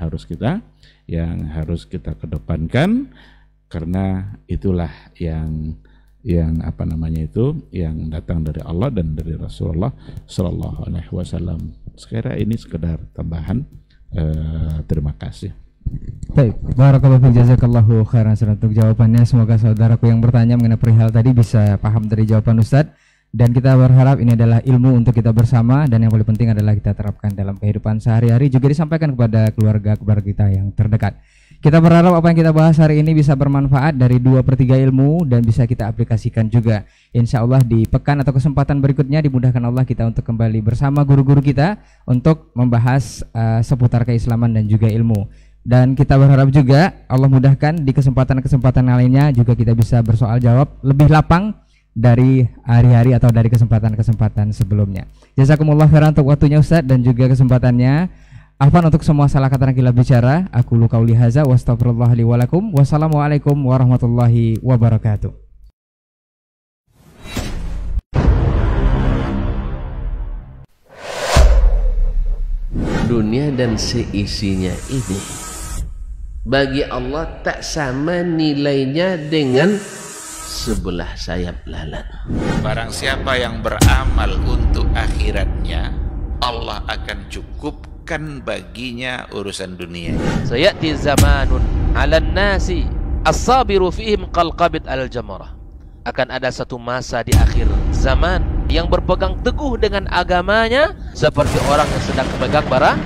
harus kita kedepankan, karena itulah yang datang dari Allah dan dari Rasulullah Sallallahu Alaihi Wasallam. Sekarang ini sekedar tambahan. Terima kasih. Baik, barakallahu fiik, jazakallahu khairan untuk jawabannya. Semoga saudaraku yang bertanya mengenai perihal tadi bisa paham dari jawaban Ustadz Dan kita berharap ini adalah ilmu untuk kita bersama, dan yang paling penting adalah kita terapkan dalam kehidupan sehari-hari, juga disampaikan kepada keluarga kita yang terdekat. Kita berharap apa yang kita bahas hari ini bisa bermanfaat dari 2/3 ilmu dan bisa kita aplikasikan juga. Insya Allah di pekan atau kesempatan berikutnya dimudahkan Allah kita untuk kembali bersama guru-guru kita untuk membahas seputar keislaman dan juga ilmu. Dan kita berharap juga Allah mudahkan di kesempatan-kesempatan lainnya juga kita bisa bersoal jawab lebih lapang dari hari-hari atau dari kesempatan-kesempatan sebelumnya. Jazakumullah khairan untuk waktunya Ustaz dan juga kesempatannya. Afwan untuk semua salah kata yang kita bicara. Aku lu qauli hadza wa astaghfirullah li wa lakum. Wassalamualaikum warahmatullahi wabarakatuh. Dunia dan seisinya ini bagi Allah tak sama nilainya dengan sebelah sayap lalat. Barang siapa yang beramal untuk akhiratnya, Allah akan cukupkan baginya urusan dunia. Sayati zamanun 'alan nasi as-sabiru fihim qalqabit al-jamarah. Akan ada satu masa di akhir zaman yang berpegang teguh dengan agamanya seperti orang yang sedang memegang bara